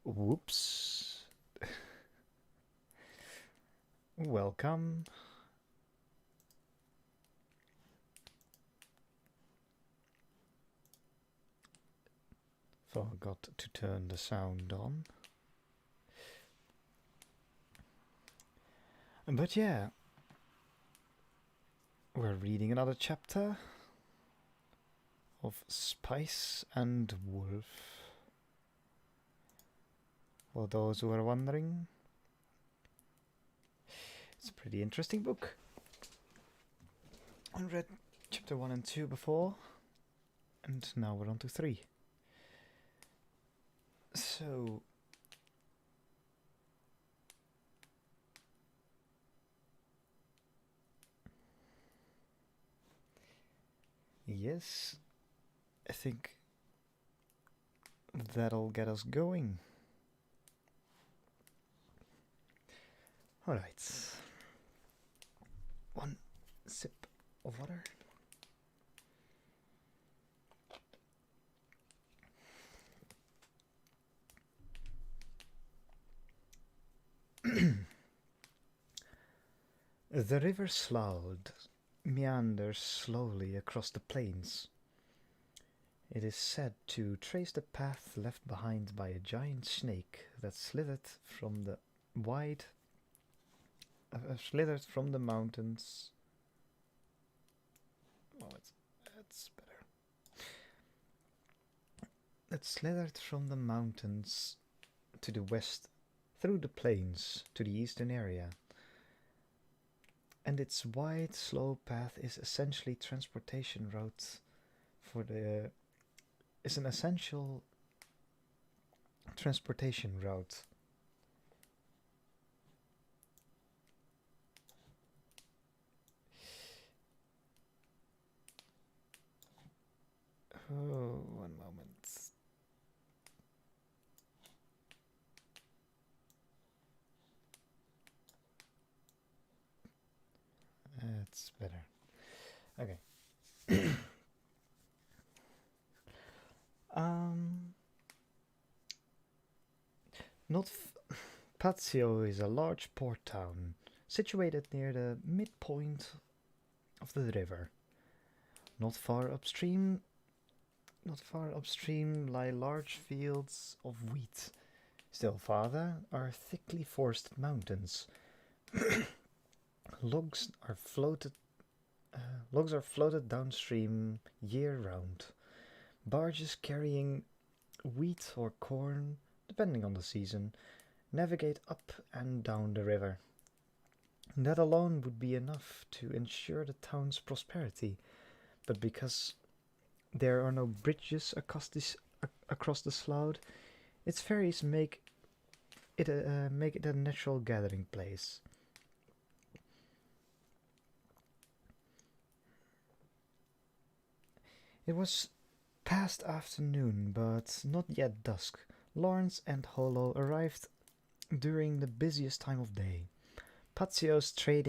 Whoops. Welcome. Forgot to turn the sound on. But yeah, we're reading another chapter of Spice and Wolf. For those who are wondering, it's a pretty interesting book. I read chapter 1 and 2 before, and now we're on to 3. So, yes, I think that'll get us going. Alright. One sip of water. The river Slough meanders slowly across the plains. It is said to trace the path left behind by a giant snake that slithered from the mountains. Oh, it's better. It slithered from the mountains to the west, through the plains to the eastern area. And its wide, slow path is essentially transportation route for the is an essential transportation route. Oh, one moment. That's better. Okay. um, not Pazio is a large port town situated near the midpoint of the river. Not far upstream lie large fields of wheat. Still farther are thickly forested mountains. Logs are floated downstream year round. Barges carrying wheat or corn, depending on the season, navigate up and down the river. That alone would be enough to ensure the town's prosperity, but because there are no bridges across the Slough, its ferries make it a natural gathering place. It was past afternoon, but not yet dusk. Lawrence and Holo arrived during the busiest time of day. Pazio's trade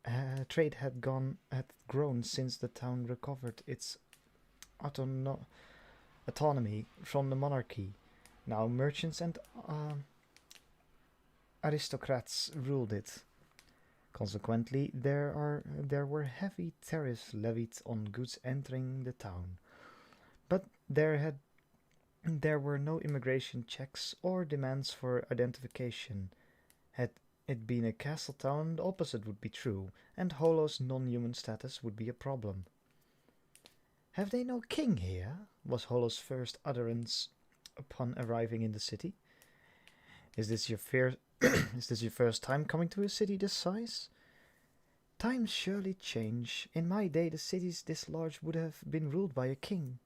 had grown since the town recovered its autonomy from the monarchy. Now merchants and aristocrats ruled it. Consequently, there were heavy tariffs levied on goods entering the town, but there were no immigration checks or demands for identification. Had it been a castle town, the opposite would be true, and Holo's non-human status would be a problem. "Have they no king here?" was Holo's first utterance upon arriving in the city. Is this your is this your first time coming to a city this size? Times surely change. In my day, the cities this large would have been ruled by a king.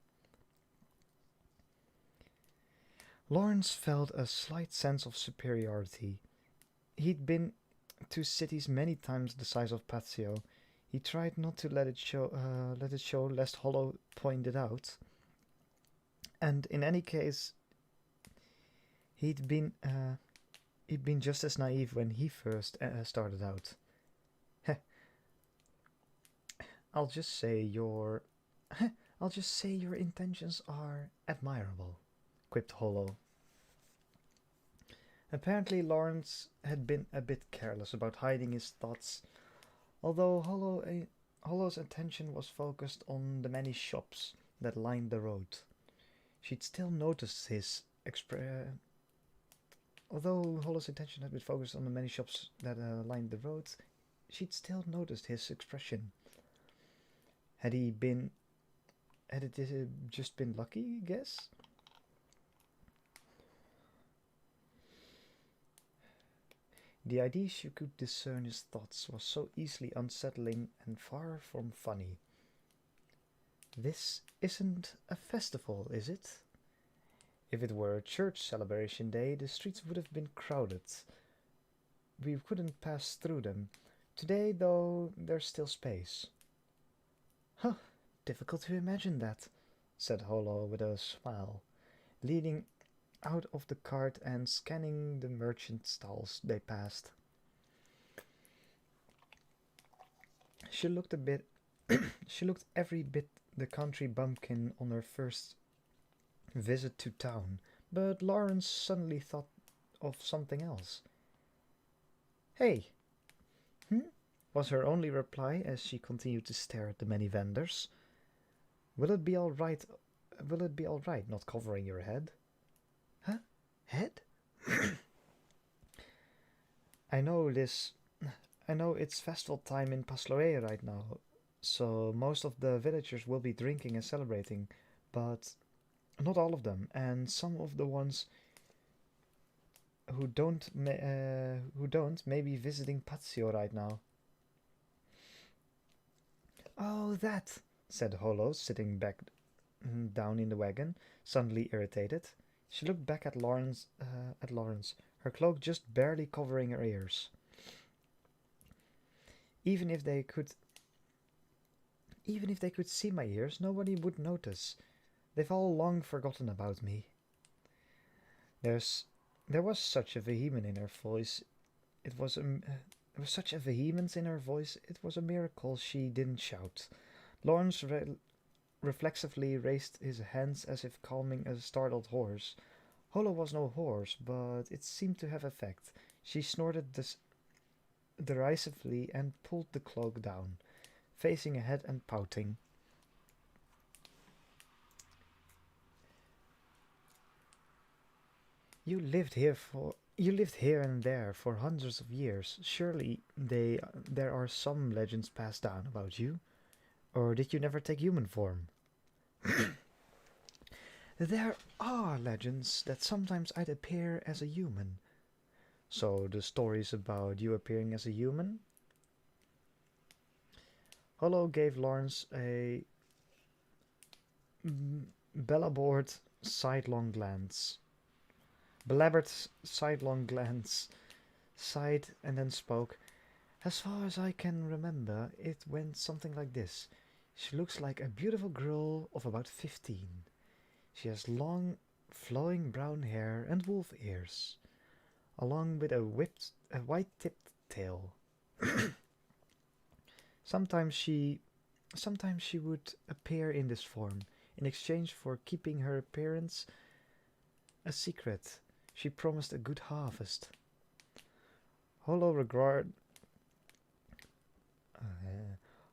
Lawrence felt a slight sense of superiority. He'd been to cities many times the size of Pazio. He tried not to let it show, lest Holo pointed out. And in any case, he'd been just as naive when he first started out. I'll just say your intentions are admirable, quipped Holo. Apparently, Lawrence had been a bit careless about hiding his thoughts, although Holo's attention was focused on the many shops that lined the road. She'd still noticed his expre- Although Holo's attention had been focused on the many shops that lined the road, she'd still noticed his expression. Had he been? Had it just been lucky? Guess. The idea she could discern his thoughts was so easily unsettling and far from funny. This isn't a festival, is it? If it were a church celebration day, the streets would have been crowded. We couldn't pass through them. Today, though, there's still space. Huh, difficult to imagine that, said Holo with a smile, leaning out of the cart and scanning the merchant stalls they passed. She looked a bit she looked every bit the country bumpkin on her first visit to town, but Lawrence suddenly thought of something else. Hey, hmm? Was her only reply as she continued to stare at the many vendors. Will it be all right? Will it be all right not covering your head? Huh? Head? I know this. I know it's festival time in Pasloe right now, so most of the villagers will be drinking and celebrating, but not all of them, and some of the ones who don't may be visiting Pazio right now. Oh, that, said Holo, sitting back down in the wagon, suddenly irritated. She looked back at Lawrence, her cloak just barely covering her ears. Even if they could, even if they could see my ears, nobody would notice. They've all long forgotten about me. There's, there was such a vehement in her voice. It was a, there was such a vehemence in her voice. It was a miracle she didn't shout. Lawrence reflexively raised his hands as if calming a startled horse. Holo was no horse, but it seemed to have effect. She snorted derisively and pulled the cloak down, facing ahead and pouting. You lived here and there for hundreds of years. Surely there are some legends passed down about you. Or did you never take human form? There are legends that sometimes I'd appear as a human. So the stories about you appearing as a human? Holo gave Lawrence a belabored sidelong glance. Belabored sidelong glance, sighed, and then spoke. As far as I can remember, it went something like this. She looks like a beautiful girl of about 15. She has long, flowing brown hair and wolf ears, along with a white-tipped tail. sometimes she, sometimes she would appear in this form in exchange for keeping her appearance a secret. She promised a good harvest. Holo regard,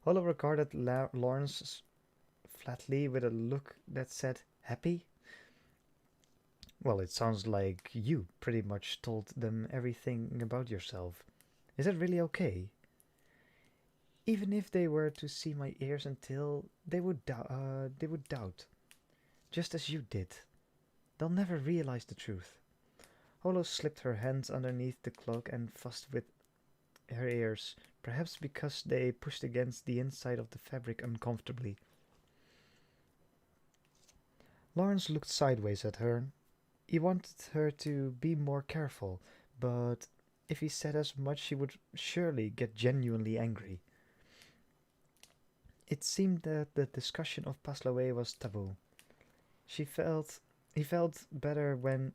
Holo regarded Lawrence flatly with a look that said, "Happy?" Well, it sounds like you pretty much told them everything about yourself. Is that really okay? Even if they were to see my ears and tail, they would doubt, just as you did. They'll never realize the truth. Holo slipped her hands underneath the cloak and fussed with her ears, perhaps because they pushed against the inside of the fabric uncomfortably. Lawrence looked sideways at her. He wanted her to be more careful, but if he said as much, she would surely get genuinely angry. It seemed that the discussion of Pasloe was taboo. She felt he felt better when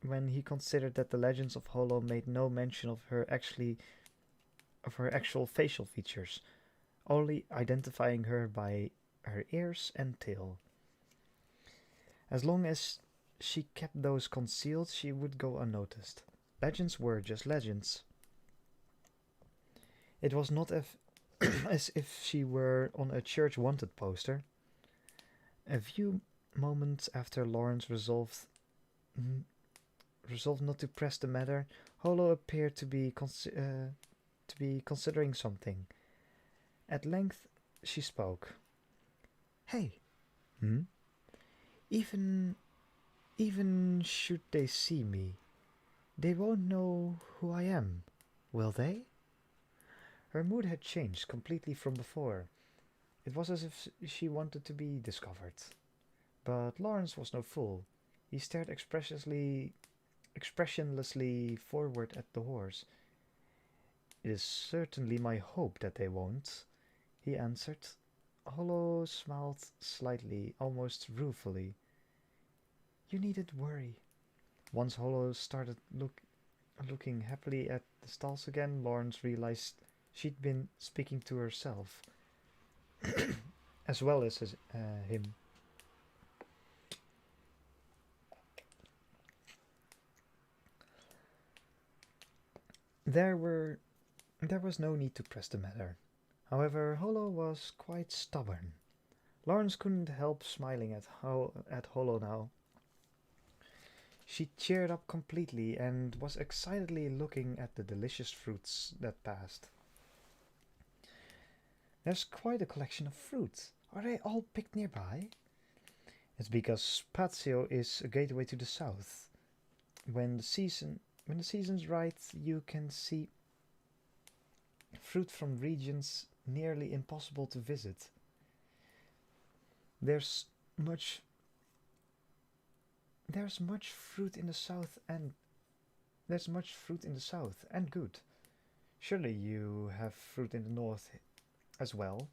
he considered that the legends of Holo made no mention of her actual facial features, only identifying her by her ears and tail. As long as she kept those concealed, she would go unnoticed. Legends were just legends. It was not as if she were on a church wanted poster. A few moments after Lawrence resolved not to press the matter, Holo appeared to be considering something. At length, she spoke. Hey, hmm? Even even should they see me, they won't know who I am, will they? Her mood had changed completely from before. It was as if she wanted to be discovered. But Lawrence was no fool. He stared expressionlessly forward at the horse. It is certainly my hope that they won't, he answered. Holo smiled slightly, almost ruefully. You needn't worry. Once Holo started looking happily at the stalls again, Lawrence realized she'd been speaking to herself, as well as him. There were there was no need to press the matter. However, Holo was quite stubborn. Lawrence couldn't help smiling at Holo now. She cheered up completely and was excitedly looking at the delicious fruits that passed. There's quite a collection of fruit. Are they all picked nearby? It's because Spazio is a gateway to the south. When the season's right, you can see fruit from regions nearly impossible to visit. There's much there's much fruit in the south and there's much fruit in the south and good. Surely you have fruit in the north as well.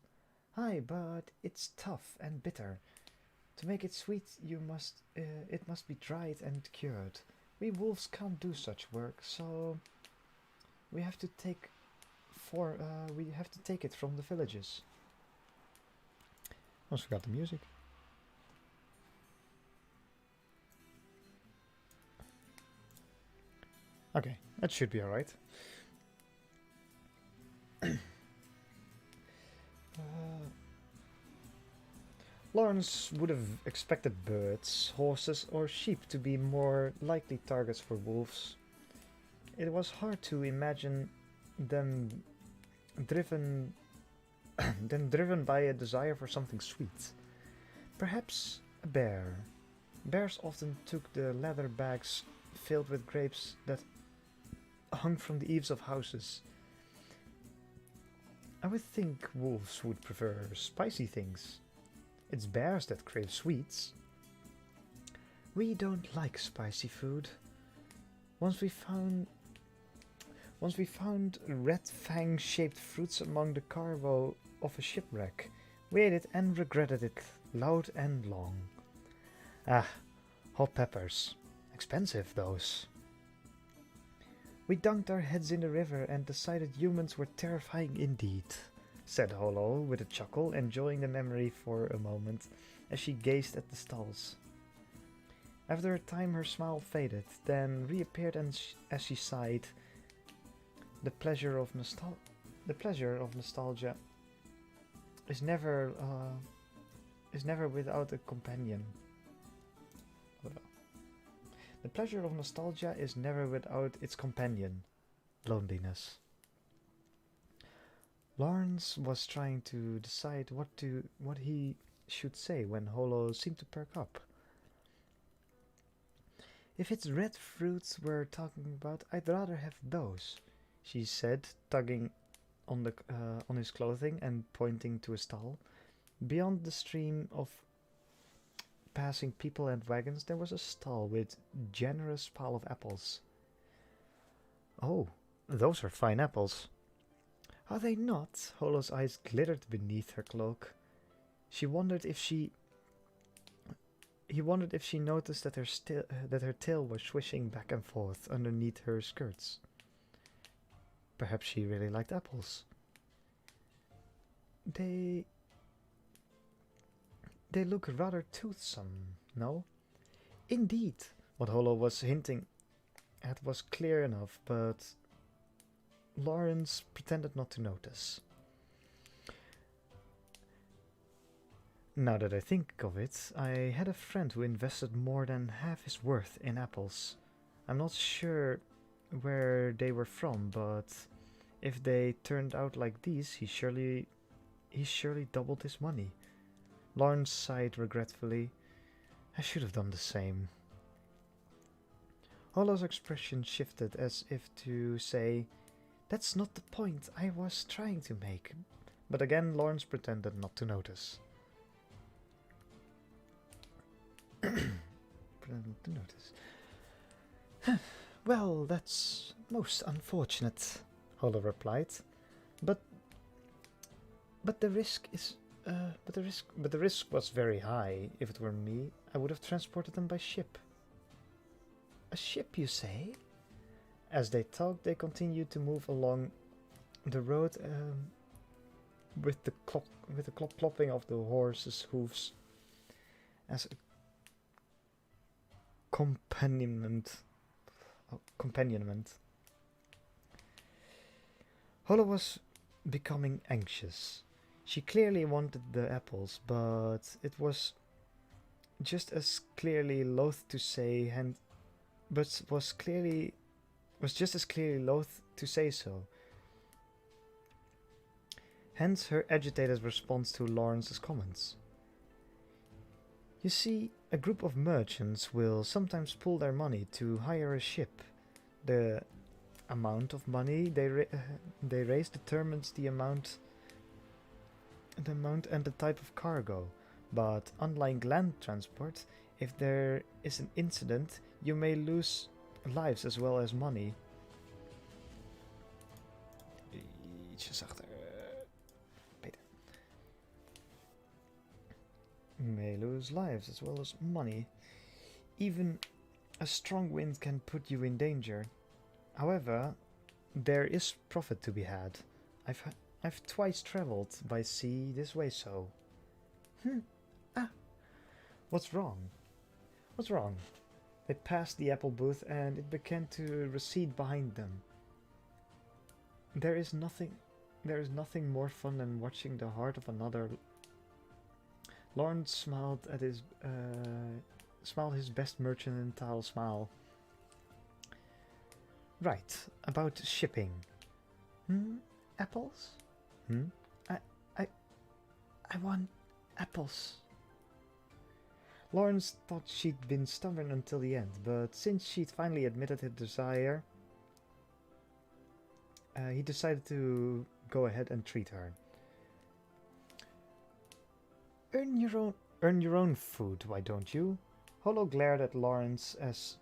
Aye, but it's tough and bitter. To make it sweet, it must be dried and cured. We wolves can't do such work, so we have to take we have to take it from the villages. Almost forgot the music. Okay, that should be alright. Lawrence would have expected birds, horses, or sheep to be more likely targets for wolves. It was hard to imagine them driven driven by a desire for something sweet. Perhaps a bear. Bears often took the leather bags filled with grapes that hung from the eaves of houses. I would think wolves would prefer spicy things. It's bears that crave sweets. We don't like spicy food. Once we found red fang-shaped fruits among the cargo of a shipwreck. We ate it and regretted it loud and long. Ah, hot peppers. Expensive, those. We dunked our heads in the river and decided humans were terrifying indeed, said Holo with a chuckle, enjoying the memory for a moment as she gazed at the stalls. After a time her smile faded, then reappeared as she sighed. The pleasure of nostalgia is never without a companion. The pleasure of nostalgia is never without its companion, loneliness. Lawrence was trying to decide what he should say when Holo seemed to perk up. If it's red fruits we're talking about, I'd rather have those, she said, tugging on his clothing and pointing to a stall. Beyond the stream of passing people and wagons, there was a stall with generous pile of apples. Oh, those are fine apples. Are they not? Holo's eyes glittered beneath her cloak. He wondered if she noticed that her tail was swishing back and forth underneath her skirts. Perhaps she really liked apples. They look rather toothsome, no? Indeed, what Holo was hinting at was clear enough, but Lawrence pretended not to notice. Now that I think of it, I had a friend who invested more than half his worth in apples. I'm not sure where they were from, but if they turned out like these, he surely doubled his money. Lawrence sighed regretfully. I should have done the same. Holo's expression shifted as if to say, that's not the point I was trying to make. But again, Lawrence pretended not to notice. Pretended to notice. Well, that's most unfortunate, Holo replied. But the risk is but the risk was very high. If it were me, I would have transported them by ship. A ship, you say? As they talked, they continued to move along the road with the clopping of the horses' hooves as a companionment. Holo was becoming anxious. She clearly wanted the apples, but it was just as clearly loath to say was just as clearly loath to say so. Hence her agitated response to Lawrence's comments. You see, a group of merchants will sometimes pool their money to hire a ship. The amount of money they raise determines the amount and the type of cargo. But unlike land transport, if there is an incident, you may lose lives as well as money. Ietsjes achter. Beter. You may lose lives as well as money. Even a strong wind can put you in danger. However, there is profit to be had. I've twice traveled by sea this way, so. What's wrong? What's wrong? They passed the apple booth and it began to recede behind them. There is nothing more fun than watching the heart of another. Lawrence smiled his best mercantile smile. Right, about shipping. Apples? I want apples. Lawrence thought she'd been stubborn until the end, but since she'd finally admitted her desire, he decided to go ahead and treat her. Earn your own food, why don't you? Holo glared at Lawrence as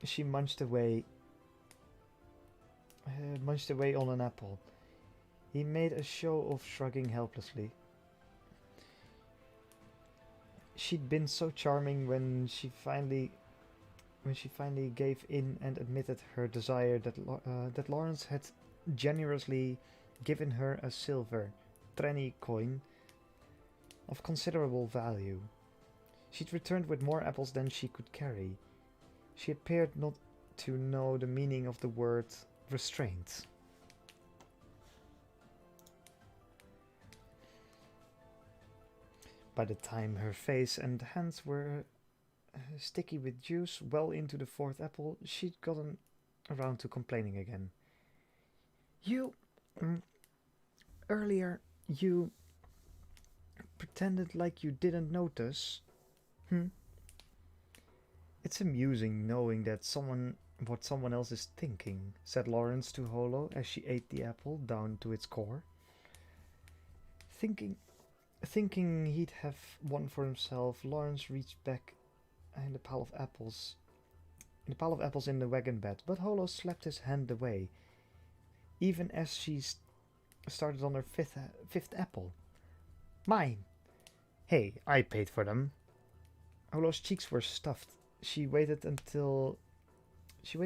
she munched away on an apple. He made a show of shrugging helplessly. She'd been so charming when she finally gave in and admitted her desire that Lawrence had generously given her a silver trenny coin of considerable value. She'd returned with more apples than she could carry. She appeared not to know the meaning of the word restraint. By the time her face and hands were sticky with juice well into the fourth apple, she'd gotten around to complaining again. Earlier, you pretended like you didn't notice. It's amusing knowing what someone else is thinking, said Lawrence to Holo as she ate the apple down to its core. Thinking he'd have one for himself, Lawrence reached back in the pile of apples in the wagon bed, but Holo slapped his hand away, even as she started on her fifth apple. Mine! Hey, I paid for them. Holo's cheeks were stuffed. She waited until she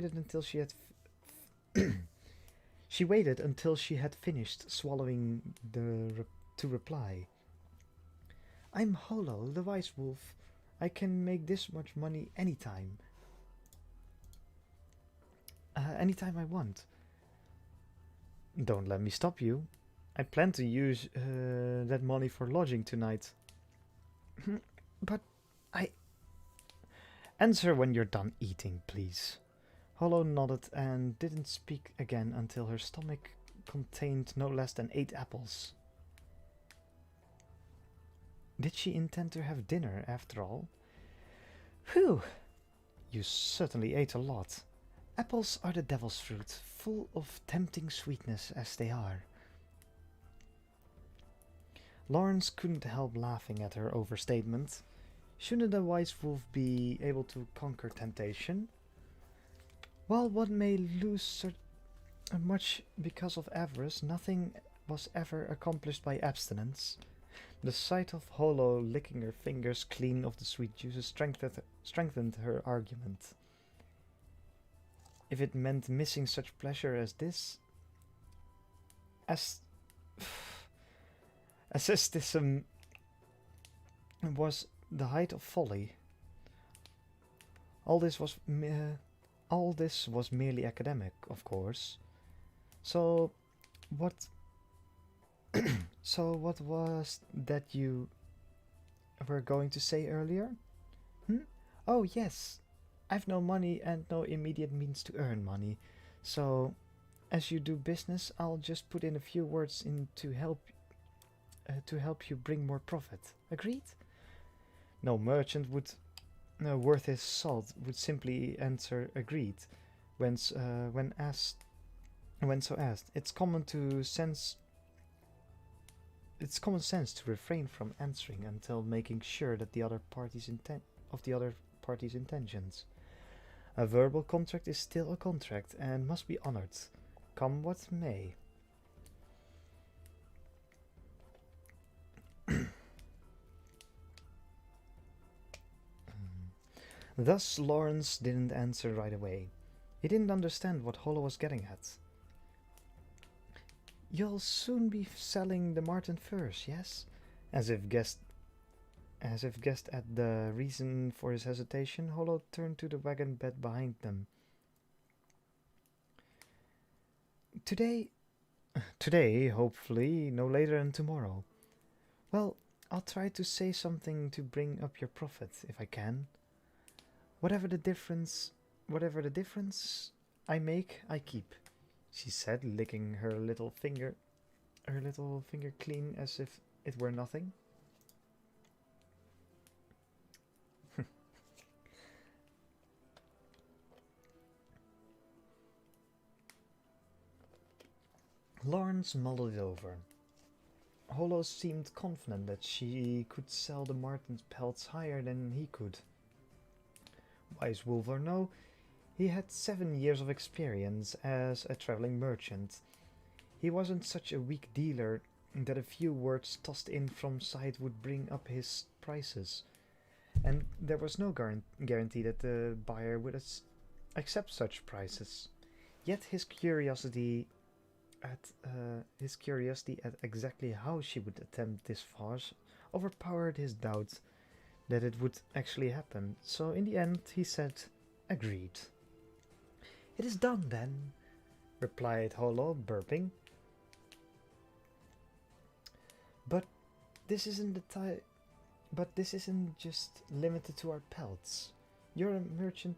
had finished swallowing to reply. I'm Holo, the wise wolf. I can make this much money anytime. Anytime I want. Don't let me stop you. I plan to use that money for lodging tonight. But I... Answer when you're done eating, please. Holo nodded and didn't speak again until her stomach contained no less than 8 apples. Did she intend to have dinner after all? Phew! You certainly ate a lot. Apples are the devil's fruit, full of tempting sweetness as they are. Lawrence couldn't help laughing at her overstatement. Shouldn't a wise wolf be able to conquer temptation? While one may lose much because of avarice, nothing was ever accomplished by abstinence. The sight of Holo licking her fingers clean of the sweet juices strengthened her argument. If it meant missing such pleasure as this, asceticism was the height of folly. All this was merely academic, of course. So, what? So what was that you were going to say earlier? Oh yes, I've no money and no immediate means to earn money, so as you do business, I'll just put in a few words in to help you bring more profit. Agreed? No merchant would worth his salt would simply answer agreed when so asked. It's common sense to refrain from answering until making sure that the other party's intentions. A verbal contract is still a contract and must be honored, come what may. Thus Lawrence didn't answer right away. He didn't understand what Holo was getting at. You'll soon be selling the Martin furs, yes? As if guessed at the reason for his hesitation, Holo turned to the wagon bed behind them. Today, hopefully, no later than tomorrow. Well, I'll try to say something to bring up your profit, if I can. Whatever the difference I make, I keep, she said, licking her little finger clean as if it were nothing. Lawrence mulled it over. Holo seemed confident that she could sell the Martin's pelts higher than he could. Wise wolf or no, he had 7 years of experience as a traveling merchant. He wasn't such a weak dealer that a few words tossed in from side would bring up his prices, and there was no guarantee that the buyer would accept such prices. Yet his curiosity at exactly how she would attempt this farce overpowered his doubt that it would actually happen, so in the end he said, agreed. It is done then, replied Holo, burping. But this isn't just limited to our pelts. You're a merchant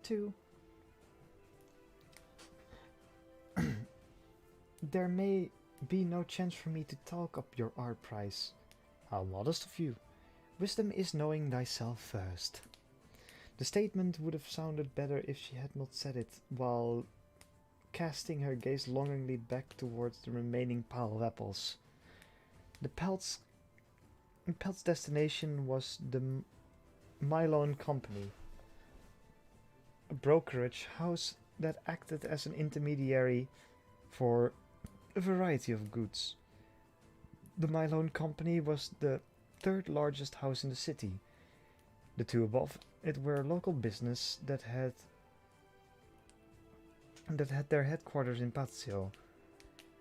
too. There may be no chance for me to talk up your art price. How modest of you. Wisdom is knowing thyself first. The statement would have sounded better if she had not said it, while casting her gaze longingly back towards the remaining pile of apples. The pelt's destination was the Mylon Company, a brokerage house that acted as an intermediary for a variety of goods. The Mylon Company was the 3rd largest house in the city. The two above it were local business that had their headquarters in Pazio.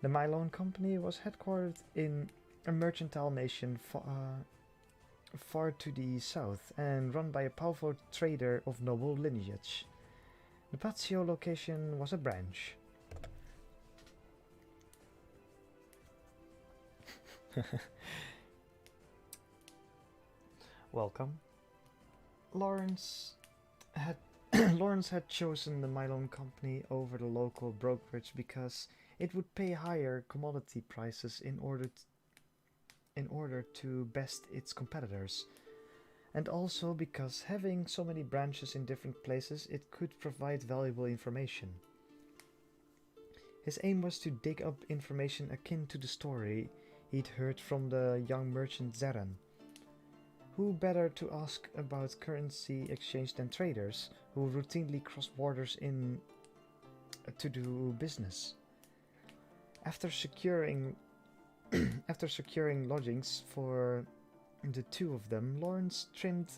The Mylon Company was headquartered in a mercantile nation far to the south and run by a powerful trader of noble lineage. The Patio location was a branch. Welcome. Lawrence had Lawrence had chosen the Mylon Company over the local brokerage because it would pay higher commodity prices in order to best its competitors, and also because having so many branches in different places, it could provide valuable information. His aim was to dig up information akin to the story he'd heard from the young merchant Zeren. Who better to ask about currency exchange than traders, who routinely cross borders to do business? After securing lodgings for the two of them, Lawrence trimmed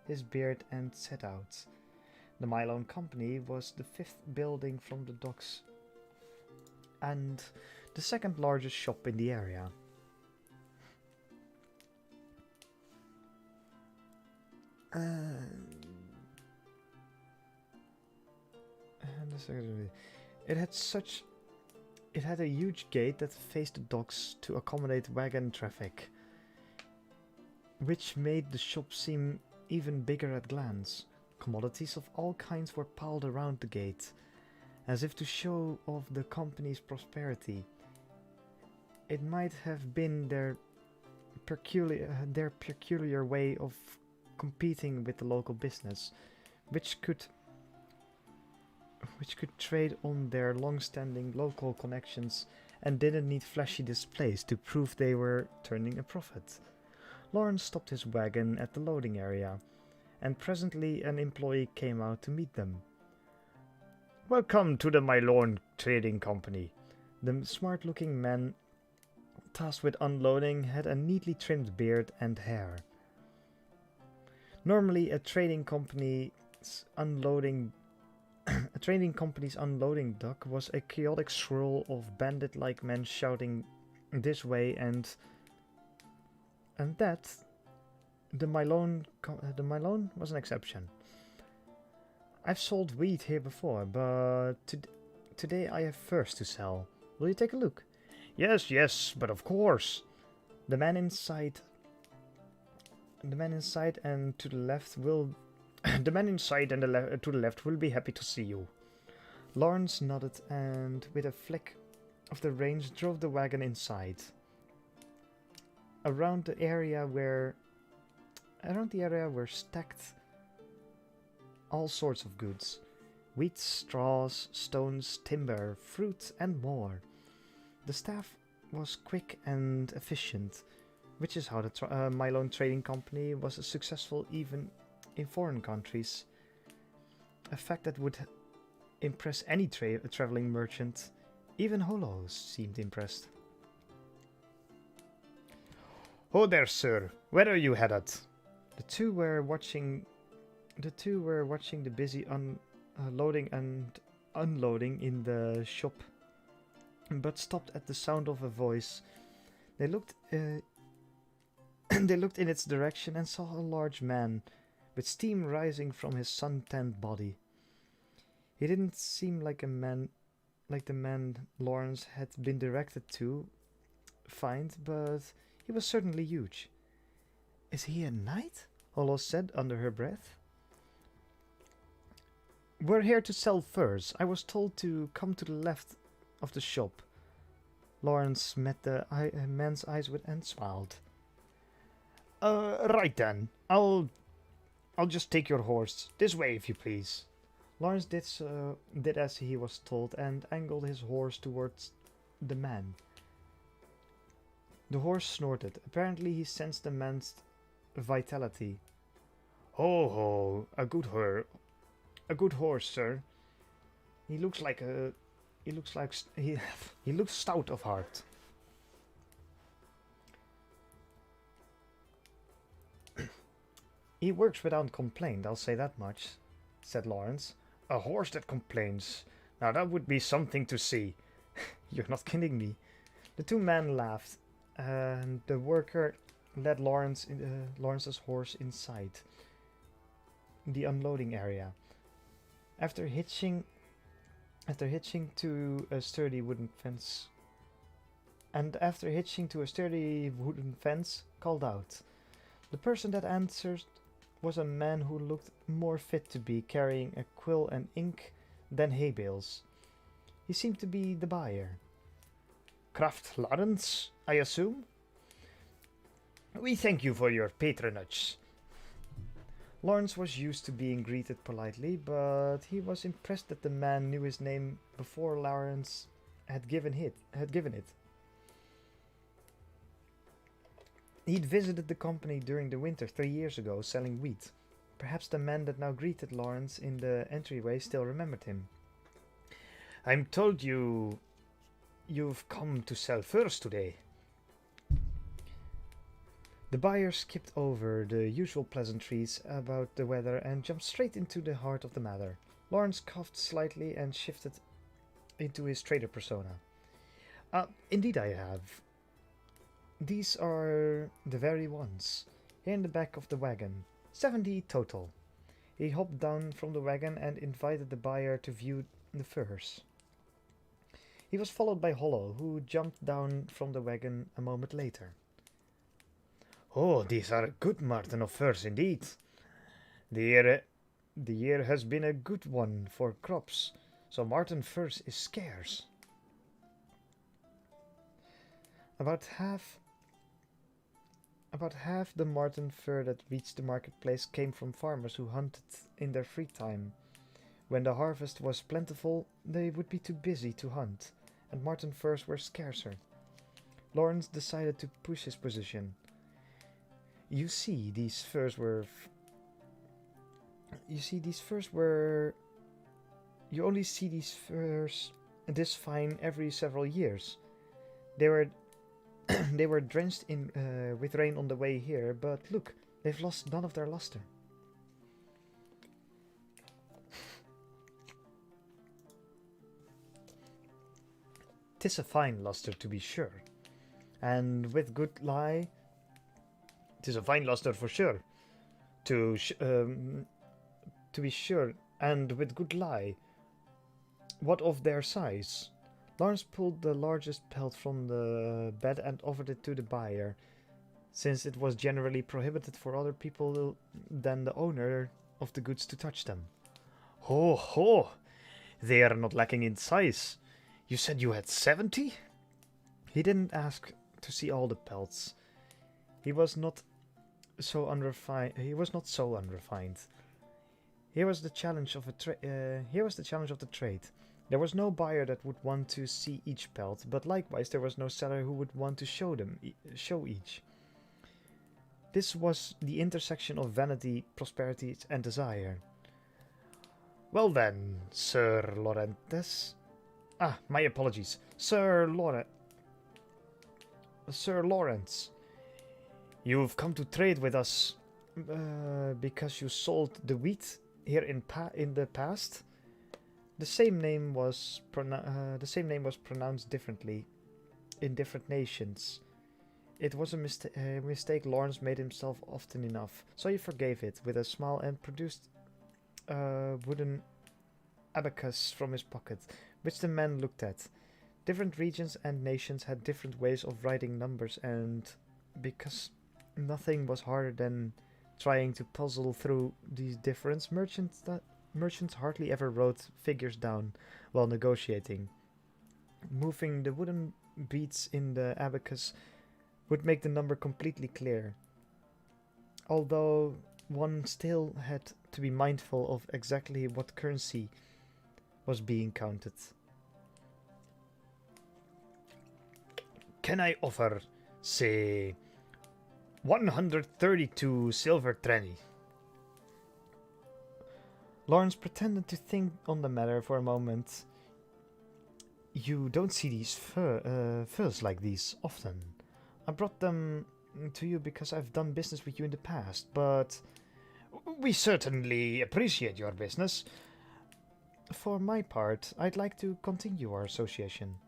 his beard and set out. The Mylon Company was the fifth building from the docks and the second largest shop in the area. It had a huge gate that faced the docks to accommodate wagon traffic, which made the shop seem even bigger at glance. Commodities of all kinds were piled around the gate, as if to show off the company's prosperity. It might have been their peculiar way of competing with the local business, which could trade on their long-standing local connections and didn't need flashy displays to prove they were turning a profit. Lawrence stopped his wagon at the loading area, and presently an employee came out to meet them. "Welcome to the Mylon Trading Company." The smart-looking man tasked with unloading had a neatly trimmed beard and hair. Normally, a trading company's unloading dock was a chaotic swirl of bandit-like men shouting this way and that. The Mylon was an exception. I've sold wheat here before, but today I have furs to sell. Will you take a look? Yes, but of course. The man inside and to the left will the man inside and to the left will be happy to see you. Lawrence nodded and with a flick of the reins drove the wagon inside. Around the area were stacked all sorts of goods: wheat, straws, stones, timber, fruit, and more. The staff was quick and efficient, which is how the Mylon Trading Company was successful even in foreign countries. A fact that would impress any traveling merchant. Even Holo seemed impressed. "Oh there, sir. Where are you headed?" The two were watching the busy loading and unloading in the shop, but stopped at the sound of a voice. They looked in its direction and saw a large man with steam rising from his sun-tanned body. He didn't seem like the man Lawrence had been directed to find, but he was certainly huge. "Is he a knight?" Holo said under her breath. "We're here to sell furs. I was told to come to the left of the shop." Lawrence met the man's eyes and smiled. Right then. I'll just take your horse. This way, if you please." Lawrence did as he was told and angled his horse towards the man. The horse snorted. Apparently he sensed the man's vitality. Ho, a good horse, sir. He looks stout of heart." "He works without complaint, I'll say that much," said Lawrence. "A horse that complains. Now that would be something to see." "You're not kidding me." The two men laughed, and the worker led Lawrence's horse inside the unloading area. After hitching to a sturdy wooden fence, called out. The person that answered was a man who looked more fit to be carrying a quill and ink than hay bales. He seemed to be the buyer. Kraft Lawrence, I assume? We thank you for your patronage. Lawrence was used to being greeted politely, but he was impressed that the man knew his name before Lawrence had given it. He'd visited the company during the winter 3 years ago, selling wheat. Perhaps the man that now greeted Lawrence in the entryway still remembered him. I'm told you've come to sell furs today. The buyer skipped over the usual pleasantries about the weather and jumped straight into the heart of the matter. Lawrence coughed slightly and shifted into his trader persona. Indeed I have. These are the very ones. Here in the back of the wagon. 70 total. He hopped down from the wagon and invited the buyer to view the furs. He was followed by Holo, who jumped down from the wagon a moment later. Oh, these are a good marten of furs indeed. The year has been a good one for crops, so marten furs is scarce. About half the marten fur that reached the marketplace came from farmers who hunted in their free time. When the harvest was plentiful, they would be too busy to hunt, and marten furs were scarcer. Lawrence decided to push his position. You only see these furs this fine every several years. They were they were drenched with rain on the way here, but look, they've lost none of their luster. "'Tis a fine luster, to be sure, and with good lie. 'Tis a fine luster for sure, to be sure, and with good lie. What of their size?" Lawrence pulled the largest pelt from the bed and offered it to the buyer, since it was generally prohibited for other people than the owner of the goods to touch them. "Ho, ho! They are not lacking in size. You said you had 70? He didn't ask to see all the pelts. He was not so unrefined. Here was the challenge of the trade. There was no buyer that would want to see each pelt, but likewise there was no seller who would want to show each. This was the intersection of vanity, prosperity, and desire. "Well then, Sir Lawrence. My apologies. Sir Lawrence. You've come to trade with us because you sold the wheat here in the past?" The same name was pronounced differently in different nations. It was a mistake Lawrence made himself often enough, so he forgave it with a smile and produced a wooden abacus from his pocket, which the man looked at. Different regions and nations had different ways of writing numbers, and because nothing was harder than trying to puzzle through these differences, merchants hardly ever wrote figures down while negotiating. Moving the wooden beads in the abacus would make the number completely clear, although one still had to be mindful of exactly what currency was being counted. "Can I offer, say, 132 silver trenny?" Lawrence pretended to think on the matter for a moment. "You don't see these furs like these often. I brought them to you because I've done business with you in the past, but we certainly appreciate your business. For my part, I'd like to continue our association."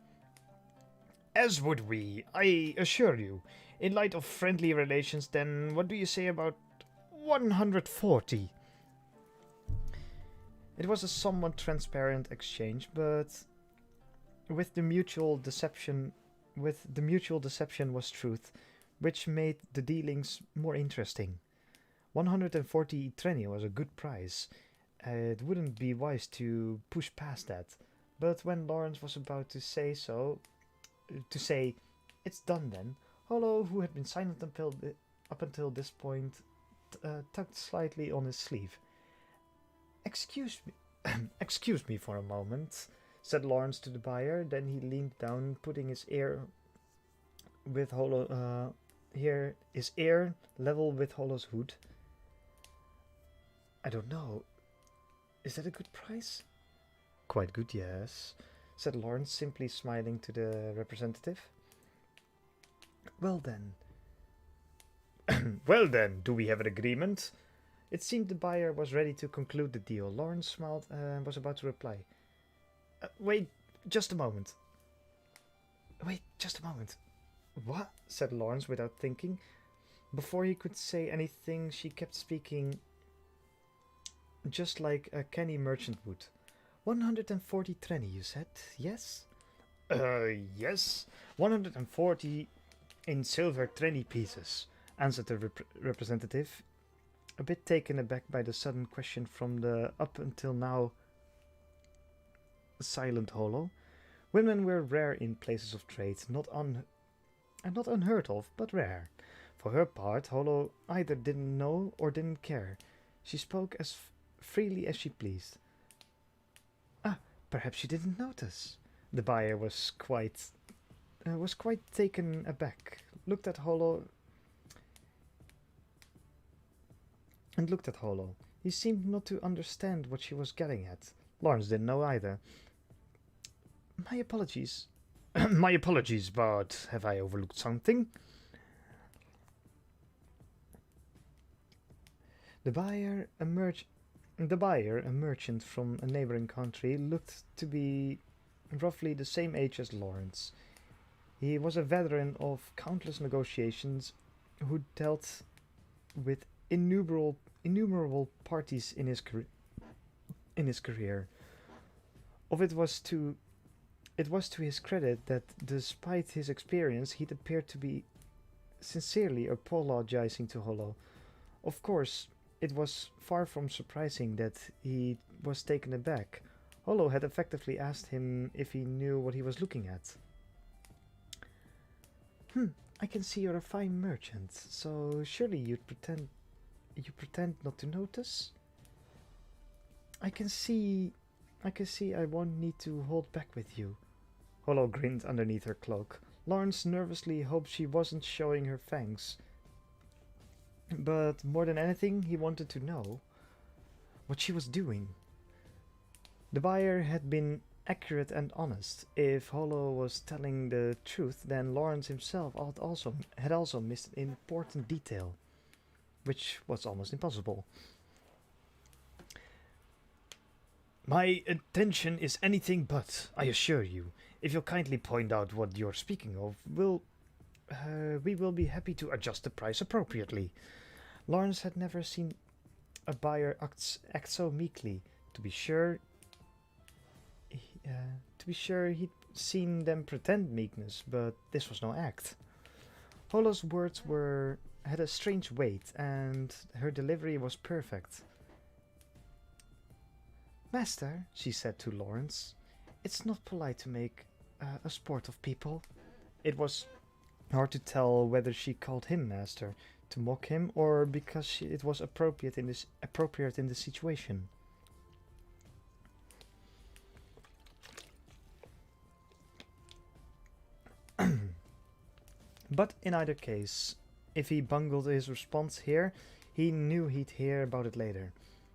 As would we, I assure you. In light of friendly relations, then, what do you say about 140? It was a somewhat transparent exchange, but with the mutual deception, was truth, which made the dealings more interesting. 140 treni was a good price. It wouldn't be wise to push past that. But when Lawrence was about to say, "It's done then," Holo, who had been silent up until this point, tugged slightly on his sleeve. "Excuse me, excuse me for a moment," said Lawrence to the buyer. Then he leaned down, putting his ear with his ear level with Holo's hood. "I don't know. Is that a good price?" "Quite good, yes," said Lawrence, simply smiling to the representative. "Well then." "Well then, do we have an agreement?" It seemed the buyer was ready to conclude the deal. Lawrence smiled and was about to reply. Wait just a moment. Wait just a moment. "What?" said Lawrence without thinking. Before he could say anything, she kept speaking just like a canny merchant would. 140 treni, you said, yes? Yes. 140 in silver treni pieces," answered the representative, a bit taken aback by the sudden question from the up until now silent Holo. Women were rare in places of trade, not unheard of, but rare. For her part, Holo either didn't know or didn't care. She spoke as freely as she pleased. "Ah, perhaps you didn't notice." The buyer was quite taken aback. Looked at Holo. He seemed not to understand what she was getting at. Lawrence didn't know either. "My apologies." "My apologies, but have I overlooked something?" The buyer, a merchant from a neighboring country, looked to be roughly the same age as Lawrence. He was a veteran of countless negotiations who dealt with innumerable parties in his career. It was to his credit that, despite his experience, he'd appeared to be sincerely apologizing to Holo. Of course, it was far from surprising that he was taken aback. Holo had effectively asked him if he knew what he was looking at. "I can see you're a fine merchant, so surely you pretend not to notice?" I can see I won't need to hold back with you." Holo grinned underneath her cloak. Lawrence nervously hoped she wasn't showing her fangs. But more than anything, he wanted to know what she was doing. The buyer had been accurate and honest. If Holo was telling the truth, then Lawrence himself had also missed an important detail, which was almost impossible. "My intention is anything but, I assure you. If you'll kindly point out what you're speaking of, we will be happy to adjust the price appropriately." Lawrence had never seen a buyer act so meekly. To be sure, he'd seen them pretend meekness, but this was no act. Holo's words had a strange weight, and her delivery was perfect. "Master," she said to Lawrence, "it's not polite to make a sport of people." It was hard to tell whether she called him master to mock him or because it was appropriate in the situation. But in either case, if he bungled his response here, he knew he'd hear about it later.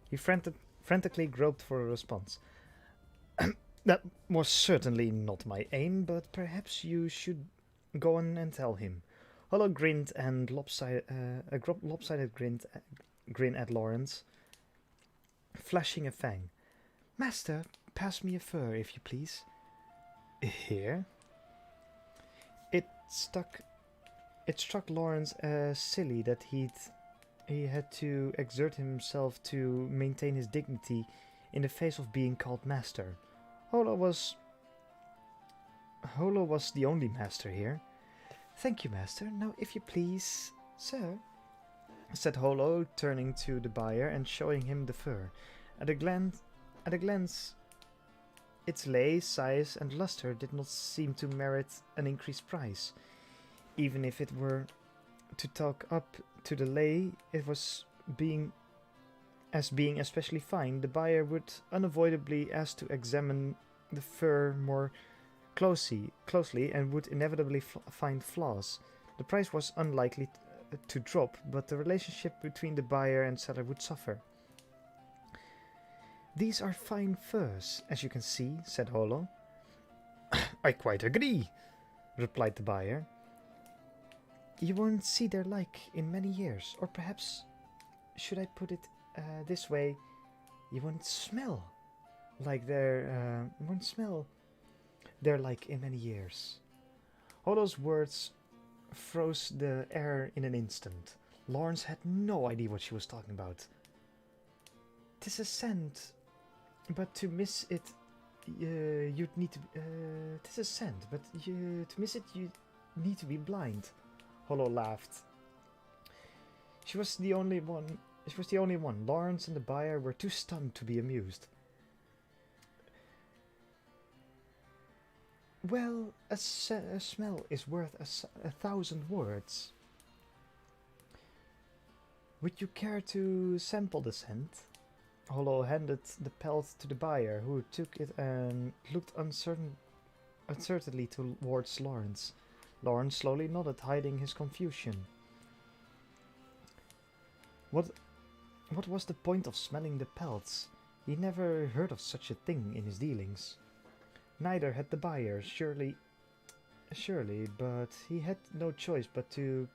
He frantically groped for a response. "That was certainly not my aim, but perhaps you should go on and tell him." Holo grinned and lopsided grin at Lawrence, flashing a fang. "Master, pass me a fur, if you please." "Here?" It stuck. It struck Lawrence as silly that he had to exert himself to maintain his dignity in the face of being called master. Holo was Holo was the only master here. Thank you, master. Now, if you please, sir, said Holo, turning to the buyer and showing him the fur. At a glance, its lay, size, and luster did not seem to merit an increased price. Even if it were to talk up to the lay, it was being especially fine. The buyer would unavoidably ask to examine the fur more closely, and would inevitably find flaws. The price was unlikely to drop, but the relationship between the buyer and seller would suffer. These are fine furs, as you can see, said Holo. I quite agree, replied the buyer. You won't see their like in many years, or perhaps, should I put it this way, you won't smell like their like in many years. Holo's words froze the air in an instant. Lawrence had no idea what she was talking about. "'Tis a scent, but to miss it, you'd need to. 'Tis a scent, but to miss it, you need to be blind." Holo laughed. She was the only one. Lawrence and the buyer were too stunned to be amused. "Well, a smell is worth a thousand words. Would you care to sample the scent?" Holo handed the pelt to the buyer, who took it and looked uncertainly towards Lawrence. Lawrence slowly nodded, hiding his confusion. What was the point of smelling the pelts? He never heard of such a thing in his dealings. Neither had the buyer, surely, but he had no choice but to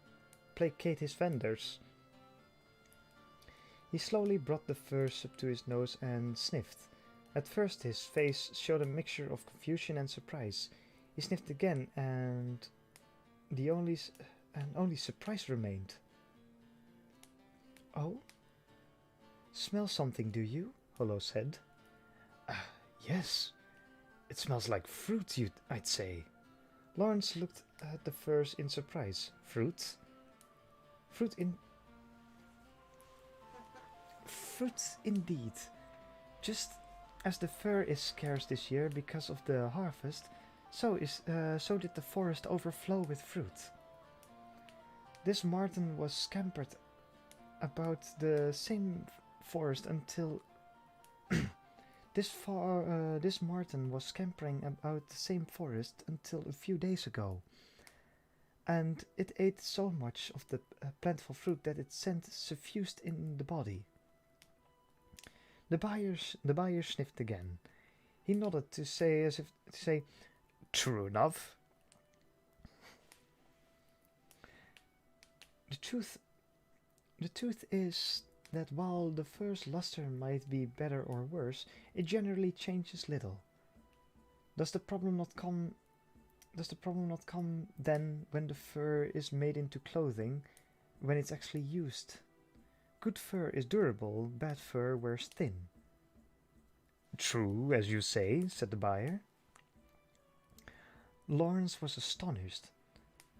placate his vendors. He slowly brought the furs up to his nose and sniffed. At first his face showed a mixture of confusion and surprise. He sniffed again, and only surprise remained. "Oh? Smell something, do you?" Holo said. Yes. It smells like fruit, I'd say." Lawrence looked at the furs in surprise. Fruit? Fruit indeed. Just as the fur is scarce this year because of the harvest, so did the forest overflow with fruit. This marten was scampered about the same forest until this marten was scampering about the same forest until a few days ago, and it ate so much of the plentiful fruit that its scent suffused in the body. The buyer sniffed again. He nodded to say, "True enough." The truth is that while the fur's luster might be better or worse, it generally changes little. Does the problem not come then when the fur is made into clothing, when it's actually used? Good fur is durable, bad fur wears thin. "True, as you say," said the buyer. Lawrence was astonished.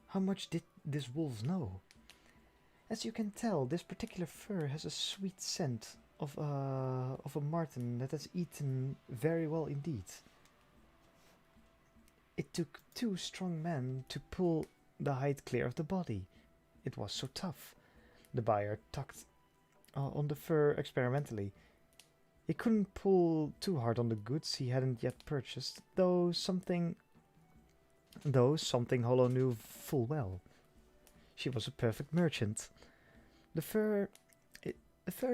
How much did this wolf know? "As you can tell, this particular fur has a sweet scent of a marten that has eaten very well indeed. It took 2 strong men to pull the hide clear of the body. It was so tough." The buyer tugged on the fur experimentally. He couldn't pull too hard on the goods he hadn't yet purchased, though something Holo knew full well. She was a perfect merchant. The fur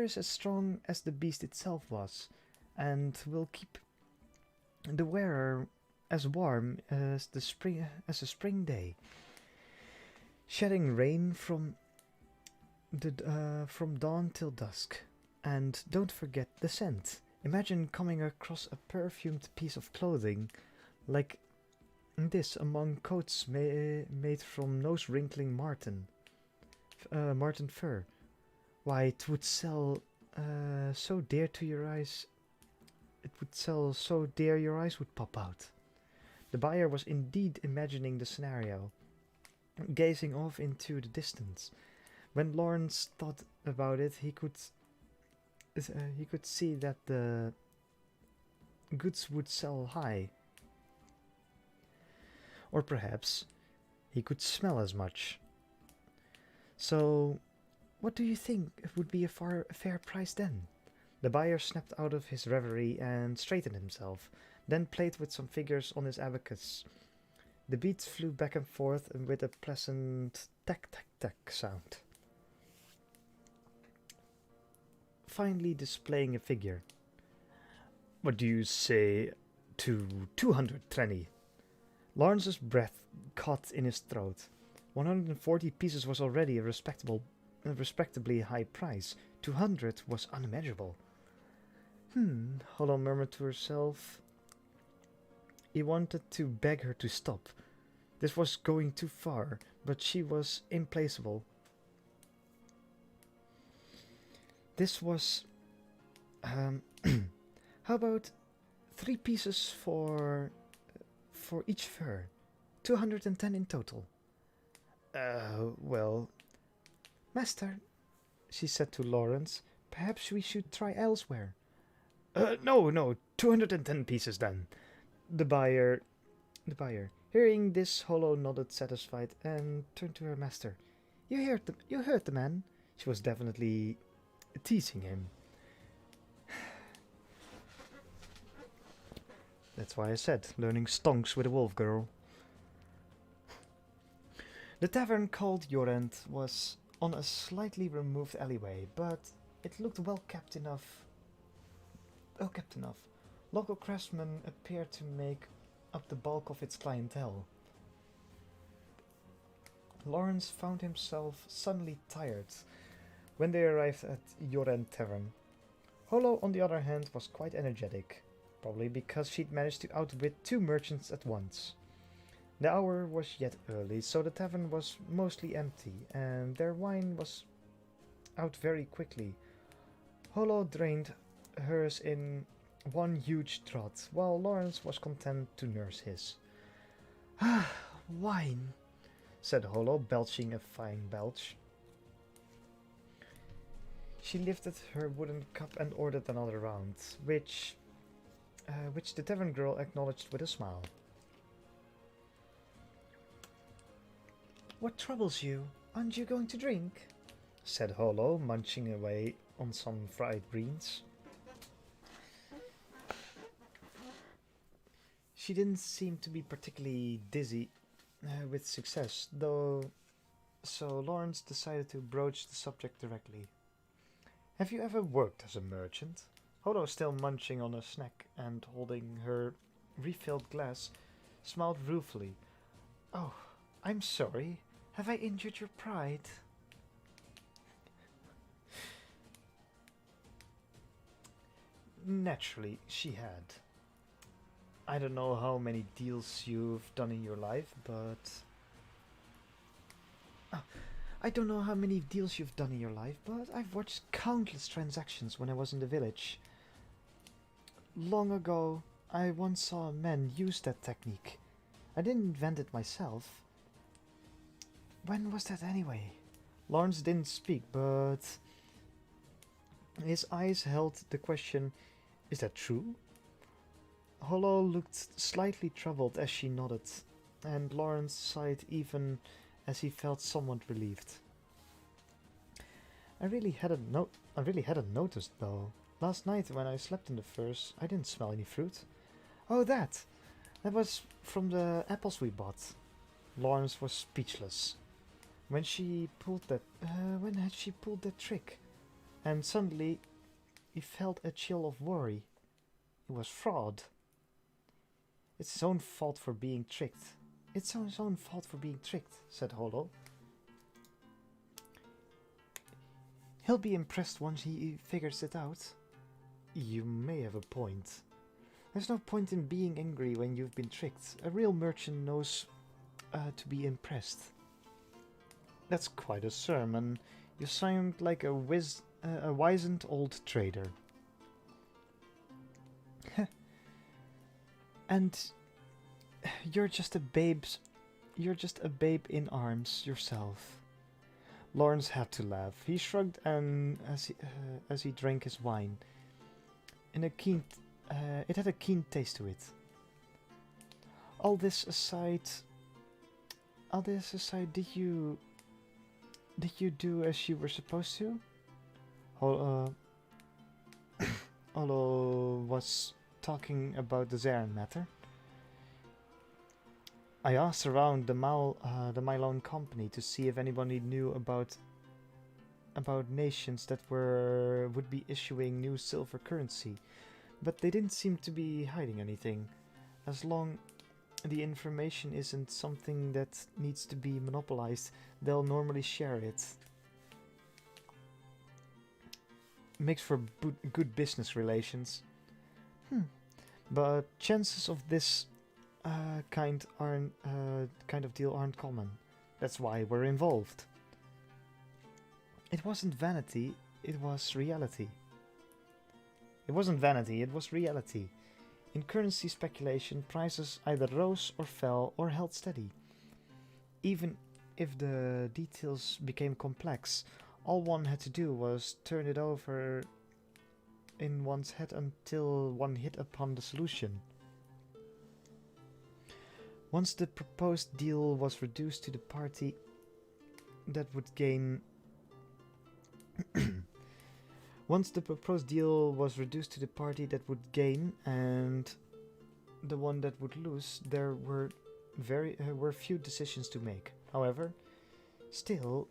is as strong as the beast itself was, and will keep the wearer as warm as a spring day, shedding rain from dawn till dusk. And don't forget the scent. Imagine coming across a perfumed piece of clothing like this among coats made from nose-wrinkling marten fur. Why, it would sell so dear to your eyes. It would sell so dear your eyes would pop out. The buyer was indeed imagining the scenario, gazing off into the distance. When Lawrence thought about it, he could see that the goods would sell high. Or perhaps he could smell as much. So, what do you think would be a fair price then? The buyer snapped out of his reverie and straightened himself, then played with some figures on his abacus. The beads flew back and forth with a pleasant tack-tack-tack sound. Finally displaying a figure. What do you say to 200 trenny? Lawrence's breath caught in his throat. 140 pieces was already a respectably high price. 200 was unimaginable. Holo murmured to herself. He wanted to beg her to stop. This was going too far, but she was implacable. This was... how about 3 pieces for each fur? 210 in total. Well... Master, she said to Lawrence, perhaps we should try elsewhere. No, 210 pieces then. The buyer, hearing this, Holo nodded satisfied and turned to her master. You heard the man. She was definitely teasing him. That's why I said, learning stonks with a wolf girl. The tavern called Jorent was on a slightly removed alleyway, but it looked well kept enough. Local craftsmen appeared to make up the bulk of its clientele. Lawrence found himself suddenly tired when they arrived at Jorent Tavern. Holo, on the other hand, was quite energetic, probably because she'd managed to outwit 2 merchants at once. The hour was yet early, so the tavern was mostly empty, and their wine was out very quickly. Holo drained hers in one huge draught, while Lawrence was content to nurse his. "Ah, wine," said Holo, belching a fine belch. She lifted her wooden cup and ordered another round, which the tavern girl acknowledged with a smile. "What troubles you? Aren't you going to drink?" said Holo, munching away on some fried greens. She didn't seem to be particularly dizzy with success, though, so Lawrence decided to broach the subject directly. "Have you ever worked as a merchant?" Holo, still munching on a snack and holding her refilled glass, smiled ruefully. "Oh, I'm sorry. Have I injured your pride?" Naturally, she had. I don't know how many deals you've done in your life, but... I've watched countless transactions when I was in the village. Long ago, I once saw a man use that technique. I didn't invent it myself. When was that anyway? Lawrence didn't speak, but his eyes held the question, "Is that true?" Holo looked slightly troubled as she nodded, and Lawrence sighed even as he felt somewhat relieved. I really hadn't noticed, though. Last night when I slept in the furs, I didn't smell any fruit. Oh, that was from the apples we bought. Lawrence was speechless. When had she pulled that trick? And suddenly he felt a chill of worry. It was fraud. It's his own fault for being tricked. Said Holo. He'll be impressed once he figures it out. You may have a point. There's no point in being angry when you've been tricked. A real merchant knows to be impressed. That's quite a sermon. You sound like a wizened old trader. And you're just a babe in arms yourself. Lawrence had to laugh. He shrugged and as he drank his wine. It had a keen taste to it. All this aside, did you do as you were supposed to? Holo was talking about the Zarin matter. I asked around the Mylon company to see if anybody knew about nations that would be issuing new silver currency, but they didn't seem to be hiding anything. As long the information isn't something that needs to be monopolized, they'll normally share it. Makes for good business relations. But chances of this kind of deal aren't common. That's why we're involved. It wasn't vanity, it was reality. It wasn't vanity, it was reality. In currency speculation, prices either rose or fell or held steady. Even if the details became complex, all one had to do was turn it over in one's head until one hit upon the solution. Once the proposed deal was reduced to the party that would gain and the one that would lose, there were few decisions to make. However, still,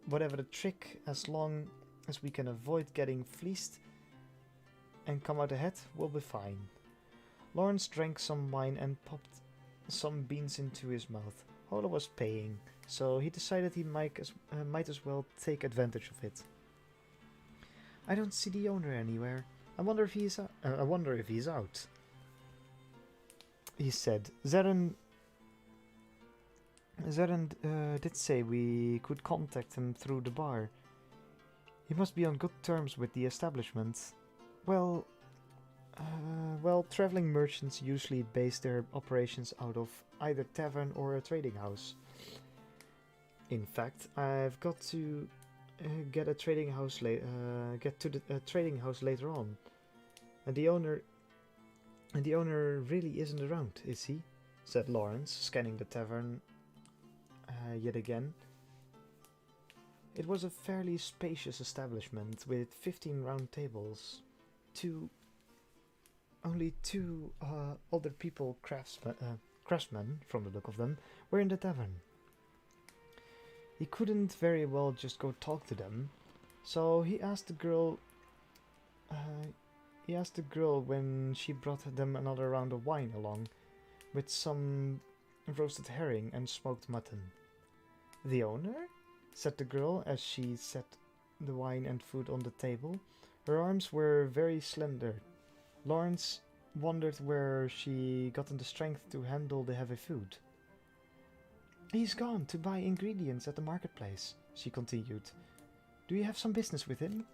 whatever the trick, as long as we can avoid getting fleeced and come out ahead, we'll be fine. Lawrence drank some wine and popped some beans into his mouth. Holo was paying, so he decided he might as well take advantage of it. I don't see the owner anywhere. I wonder if he's out. He said. Zarin did say we could contact him through the bar. He must be on good terms with the establishment. Well, traveling merchants usually base their operations out of either tavern or a trading house. In fact, I've got to get to the trading house later on. And the owner really isn't around, is he? Said Lawrence, scanning the tavern yet again. It was a fairly spacious establishment with 15 round tables. Only two older people, craftsmen from the look of them, were in the tavern. He couldn't very well just go talk to them, so he asked the girl. When she brought them another round of wine along, with some roasted herring and smoked mutton. The owner? Said the girl as she set the wine and food on the table. Her arms were very slender. Lawrence wondered where she gotten the strength to handle the heavy food. He's gone to buy ingredients at the marketplace, she continued. Do you have some business with him?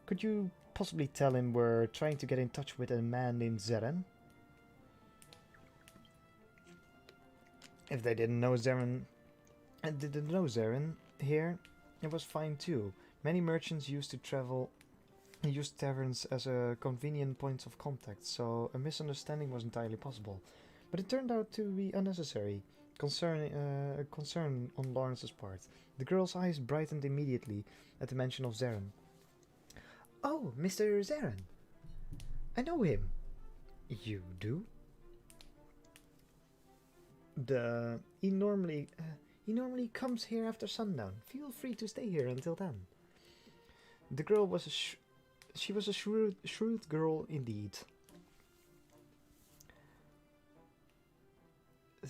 Could you possibly tell him we're trying to get in touch with a man named Zarin? If they didn't know Zarin here, it was fine too. Many merchants used taverns as a convenient point of contact, so a misunderstanding was entirely possible. But it turned out to be unnecessary. Concern on Lawrence's part. The girl's eyes brightened immediately at the mention of Zarin. Oh, Mr. Zarin. I know him. You do? He normally comes here after sundown. Feel free to stay here until then. The girl was she was a shrewd girl indeed.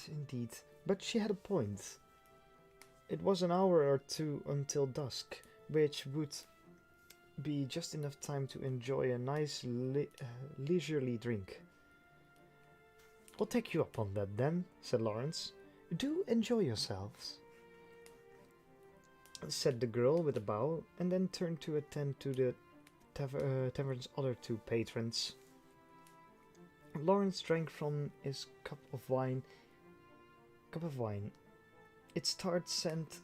Indeed, but she had a point. It was an hour or two until dusk, which would be just enough time to enjoy a nice leisurely drink. I'll take you up on that then, said Lawrence. Do enjoy yourselves, said the girl with a bow, and then turned to attend to the tavern's other two patrons. Lawrence drank from his cup of wine. Its tart scent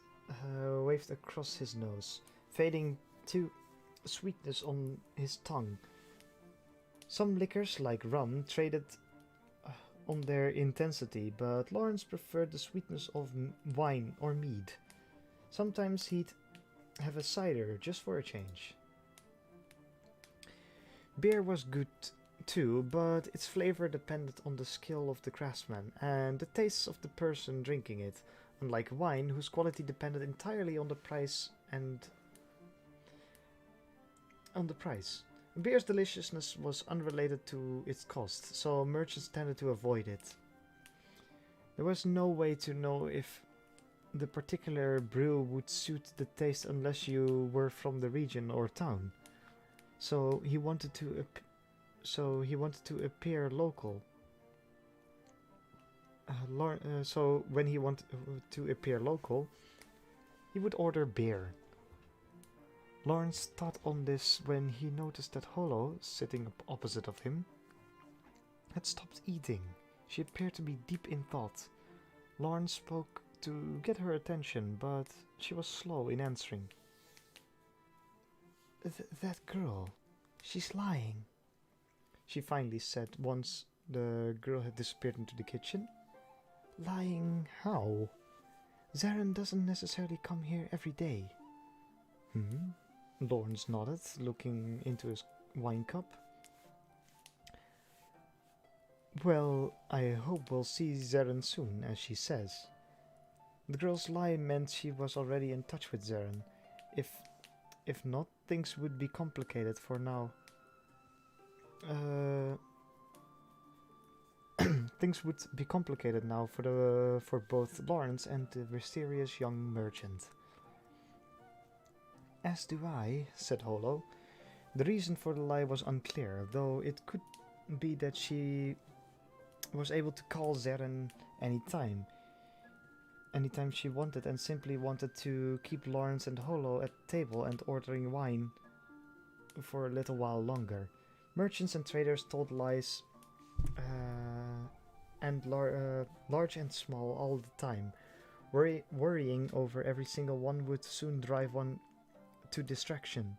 waved across his nose, fading to sweetness on his tongue. Some liquors, like rum, traded on their intensity, but Lawrence preferred the sweetness of wine or mead. Sometimes he'd have a cider just for a change. Beer was good too, but its flavor depended on the skill of the craftsman and the tastes of the person drinking it, unlike wine, whose quality depended entirely on the price Beer's deliciousness was unrelated to its cost, so merchants tended to avoid it. There was no way to know if the particular brew would suit the taste unless you were from the region or town. So he wanted to appear local. So when he wanted to appear local, he would order beer. Lawrence thought on this when he noticed that Holo, sitting opposite of him, had stopped eating. She appeared to be deep in thought. Lawrence spoke to get her attention, but she was slow in answering. That girl, she's lying, she finally said once the girl had disappeared into the kitchen. Lying how? Zarin doesn't necessarily come here every day. Lawrence nodded, looking into his wine cup. Well, I hope we'll see Zarin soon, as she says. The girl's lie meant she was already in touch with Zarin. If not, things would be complicated for now. Things would be complicated now for both Lawrence and the mysterious young merchant. As do I, said Holo. The reason for the lie was unclear, though it could be that she was able to call Zarin anytime she wanted, and simply wanted to keep Lawrence and Holo at the table and ordering wine for a little while longer. Merchants and traders told lies, large and small, all the time. Worrying over every single one would soon drive one to distraction.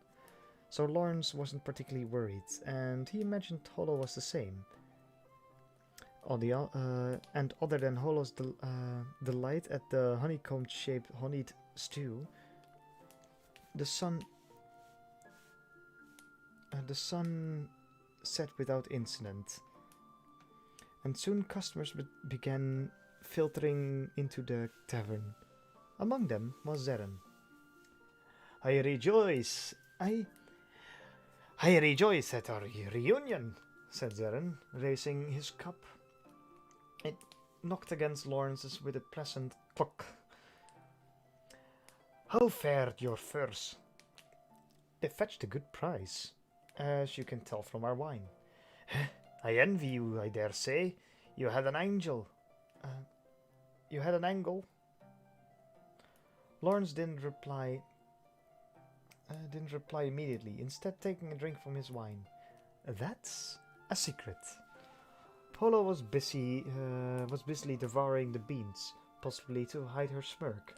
So Lawrence wasn't particularly worried, and he imagined Holo was the same. And other than Holo's delight at the honeycomb-shaped honeyed stew, the sun set without incident, and soon customers began filtering into the tavern. Among them was Zarin. I rejoice at our reunion, said Zarin, raising his cup. It knocked against Lawrence's with a pleasant clock. How fared your furs? They fetched a good price, as you can tell from our wine. I envy you, I dare say. You had an angle. Lawrence didn't reply immediately, instead taking a drink from his wine. That's a secret. Holo was busily devouring the beans, possibly to hide her smirk.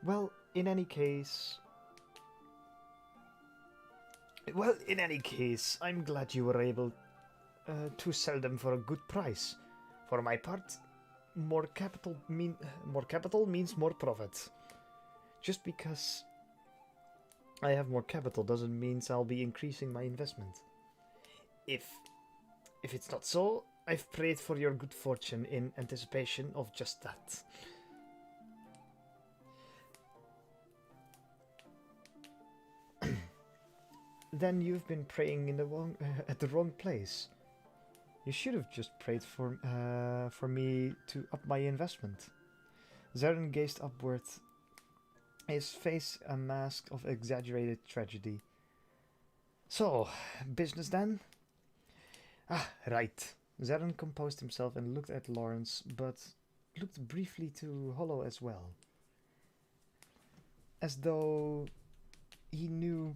Well, in any case, I'm glad you were able to sell them for a good price. For my part, more capital means more profit. Just because I have more capital doesn't mean I'll be increasing my investment. If it's not so, I've prayed for your good fortune in anticipation of just that. Then you've been praying in at the wrong place. You should have just prayed for me to up my investment. Zarin gazed upward, his face a mask of exaggerated tragedy. So, business then? Ah, right. Zarin composed himself and looked at Lawrence, but looked briefly to Holo as well, as though he knew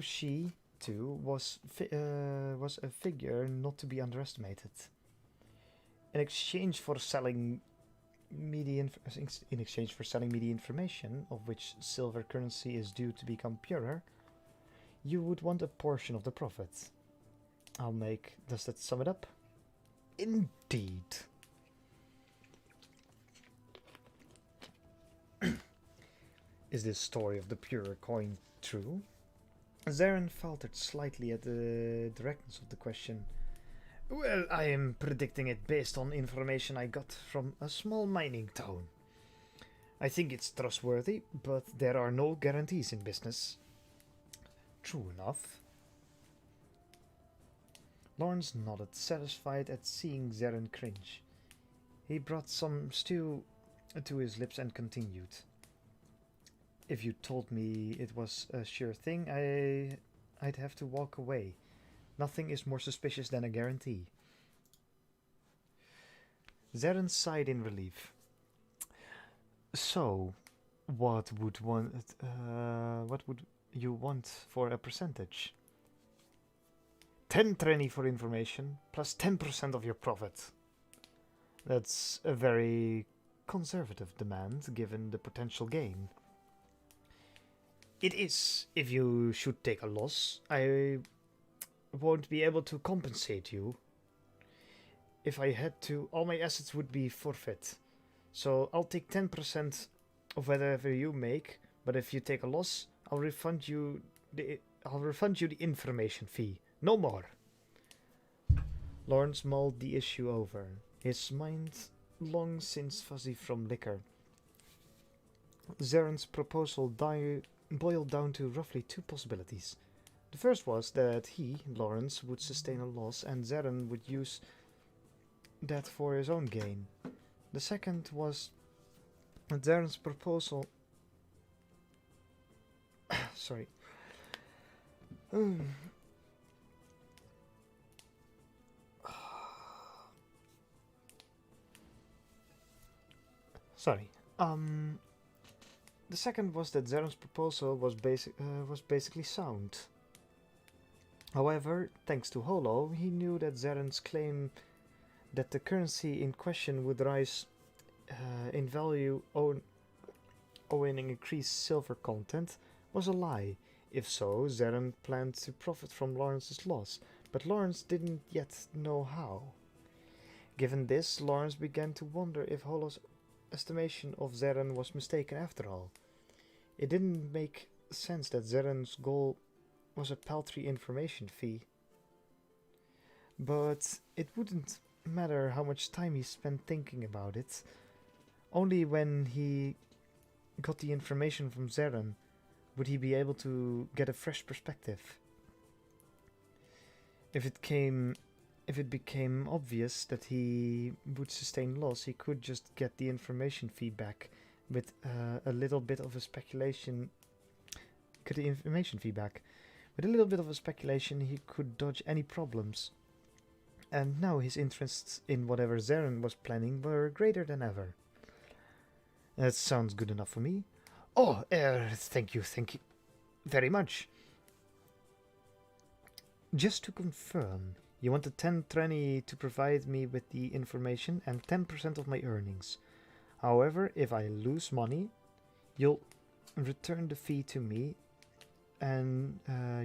she too was a figure not to be underestimated. In exchange for selling in exchange for selling me the information of which silver currency is due to become purer, you would want a portion of the profit. I'll make. Does that sum it up? Indeed. Is this story of the purer coin true? Zarin faltered slightly at the directness of the question. Well, I am predicting it based on information I got from a small mining town. I think it's trustworthy, but there are no guarantees in business. True enough. Lawrence nodded, satisfied at seeing Zarin cringe. He brought some stew to his lips and continued. If you told me it was a sure thing, I'd have to walk away. Nothing is more suspicious than a guarantee. Zarin sighed in relief. So, what would you want for a percentage? 10 trenny for information, plus 10% of your profit. That's a very conservative demand, given the potential gain. It is. If you should take a loss, I won't be able to compensate you. If I had to, all my assets would be forfeit. So I'll take 10% of whatever you make, but if you take a loss, I'll refund you the information fee. No more. Lawrence mulled the issue over, his mind long since fuzzy from liquor. Zarin's proposal boiled down to roughly two possibilities. The first was that he, Lawrence, would sustain a loss and Zarin would use that for his own gain. The second was that Zarin's proposal... Sorry. Sorry. The second was that Zarin's proposal was basically sound. However, thanks to Holo, he knew that Zarin's claim that the currency in question would rise in value owing increased silver content was a lie. If so, Zarin planned to profit from Lawrence's loss, but Lawrence didn't yet know how. Given this, Lawrence began to wonder if Holo's estimation of Zarin was mistaken after all. It didn't make sense that Zarin's goal was a paltry information fee. But it wouldn't matter how much time he spent thinking about it. Only when he got the information from Zarin would he be able to get a fresh perspective. If it became obvious that he would sustain loss, he could just get the information feedback with a little bit of a speculation. Get the information feedback. With a little bit of a speculation, he could dodge any problems. And now his interests in whatever Zarin was planning were greater than ever. That sounds good enough for me. Oh, thank you very much. Just to confirm, you want the 10 trenny to provide me with the information and 10% of my earnings. However, if I lose money, you'll return the fee to me and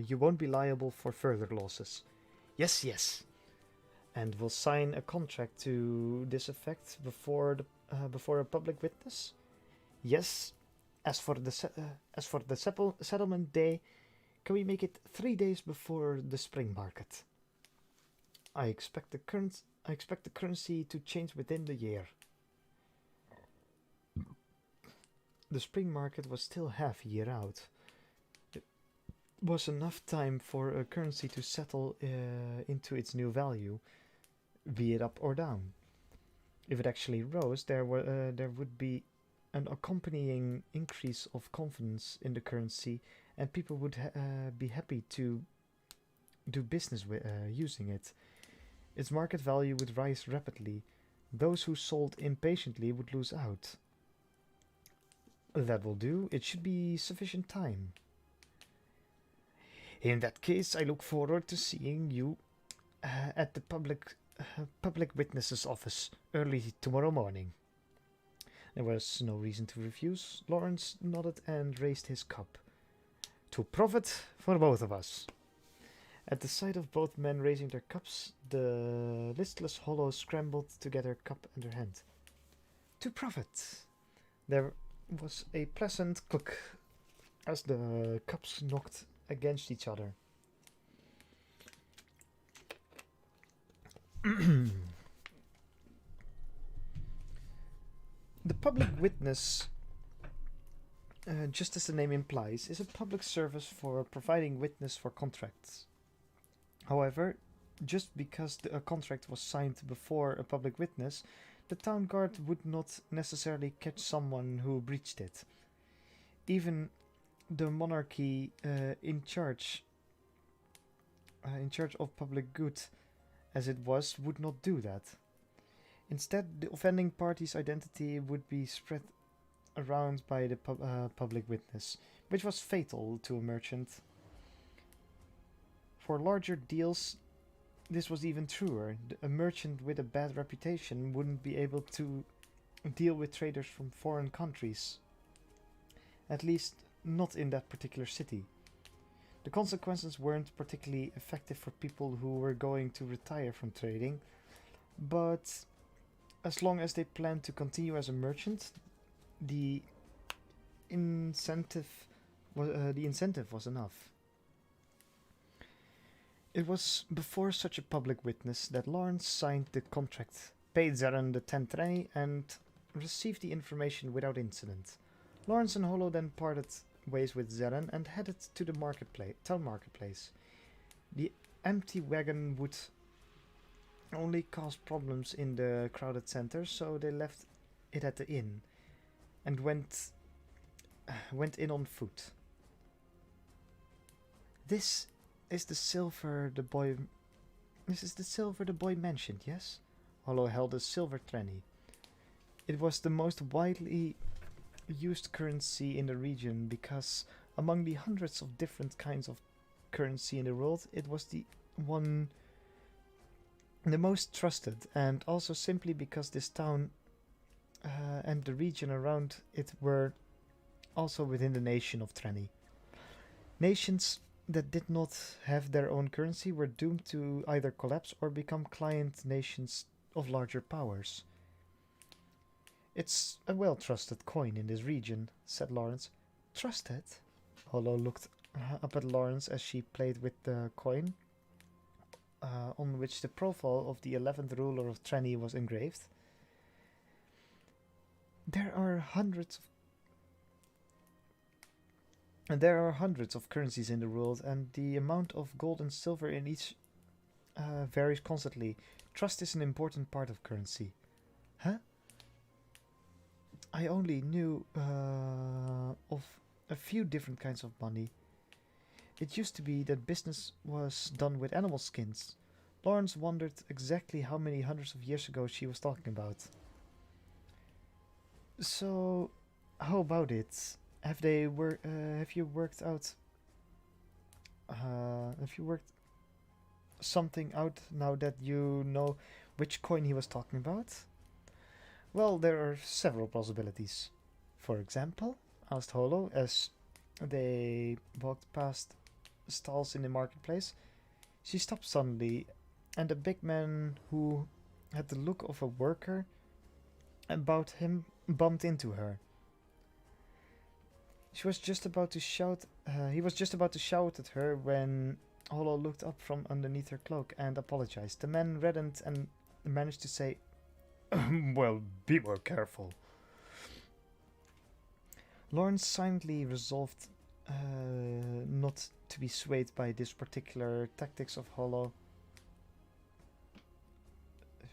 you won't be liable for further losses. Yes. And we'll sign a contract to this effect before a public witness? Yes. As for the settlement day, can we make it 3 days before the spring market? I expect the currency to change within the year. The spring market was still half a year out. It was enough time for a currency to settle into its new value, be it up or down. If it actually rose, there would be an accompanying increase of confidence in the currency and people would be happy to do business with using it. Its market value would rise rapidly. Those who sold impatiently would lose out. That will do. It should be sufficient time. In that case, I look forward to seeing you at the public witness's office early tomorrow morning. There was no reason to refuse. Lawrence nodded and raised his cup. To profit for both of us. At the sight of both men raising their cups, the listless Holo scrambled to get her cup in her hand. To profit! There was a pleasant click as the cups knocked against each other. The public witness, just as the name implies, is a public service for providing witness for contracts. However, just because a contract was signed before a public witness, the town guard would not necessarily catch someone who breached it. Even the monarchy in charge of public good as it was would not do that. Instead, the offending party's identity would be spread around by the public witness, which was fatal to a merchant. For larger deals, this was even truer. A merchant with a bad reputation wouldn't be able to deal with traders from foreign countries. At least, not in that particular city. The consequences weren't particularly effective for people who were going to retire from trading, but as long as they planned to continue as a merchant, the incentive was enough. It was before such a public witness that Lawrence signed the contract, paid Zaran the 10 trenny, and received the information without incident. Lawrence and Holo then parted ways with Zaran and headed to the town marketplace. The empty wagon would only cause problems in the crowded center, so they left it at the inn and went in on foot. This is the silver the boy mentioned, yes? Holo held a silver trenny. It was the most widely used currency in the region because among the hundreds of different kinds of currency in the world, it was the most trusted, and also simply because this town and the region around it were also within the nation of Trenny. Nations that did not have their own currency were doomed to either collapse or become client nations of larger powers. It's a well-trusted coin in this region, said Lawrence. Trusted? Holo looked up at Lawrence as she played with the coin, on which the profile of the 11th ruler of Trenny was engraved. There are hundreds of currencies in the world, and the amount of gold and silver in each varies constantly. Trust is an important part of currency. Huh? I only knew of a few different kinds of money. It used to be that business was done with animal skins. Lawrence wondered exactly how many hundreds of years ago she was talking about. So, how about it? Have you worked something out now that you know which coin he was talking about? Well, there are several possibilities. For example, asked Holo as they walked past stalls in the marketplace. She stopped suddenly, and a big man who had the look of a worker about him bumped into her. He was just about to shout at her when Holo looked up from underneath her cloak and apologized. The man reddened and managed to say, well, be more careful. Lawrence silently resolved not to be swayed by this particular tactics of Holo.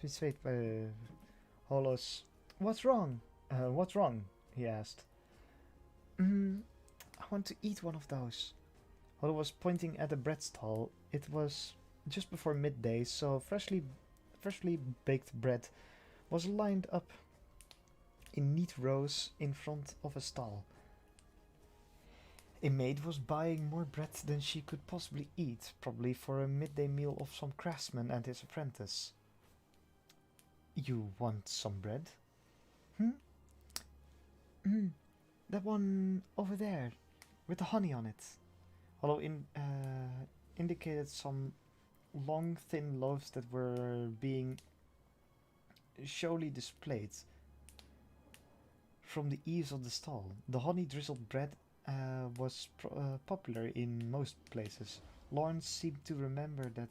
Swayed by Holo's. What's wrong? What's wrong? He asked. want to eat one of those. Holo was pointing at a bread stall. It was just before midday, so freshly baked bread was lined up in neat rows in front of a stall. A maid was buying more bread than she could possibly eat, probably for a midday meal of some craftsman and his apprentice. You want some bread? Hmm? Mm, that one over there, with the honey on it. Holo indicated some long, thin loaves that were being showily displayed from the eaves of the stall. The honey-drizzled bread was popular in most places. Lawrence seemed to remember that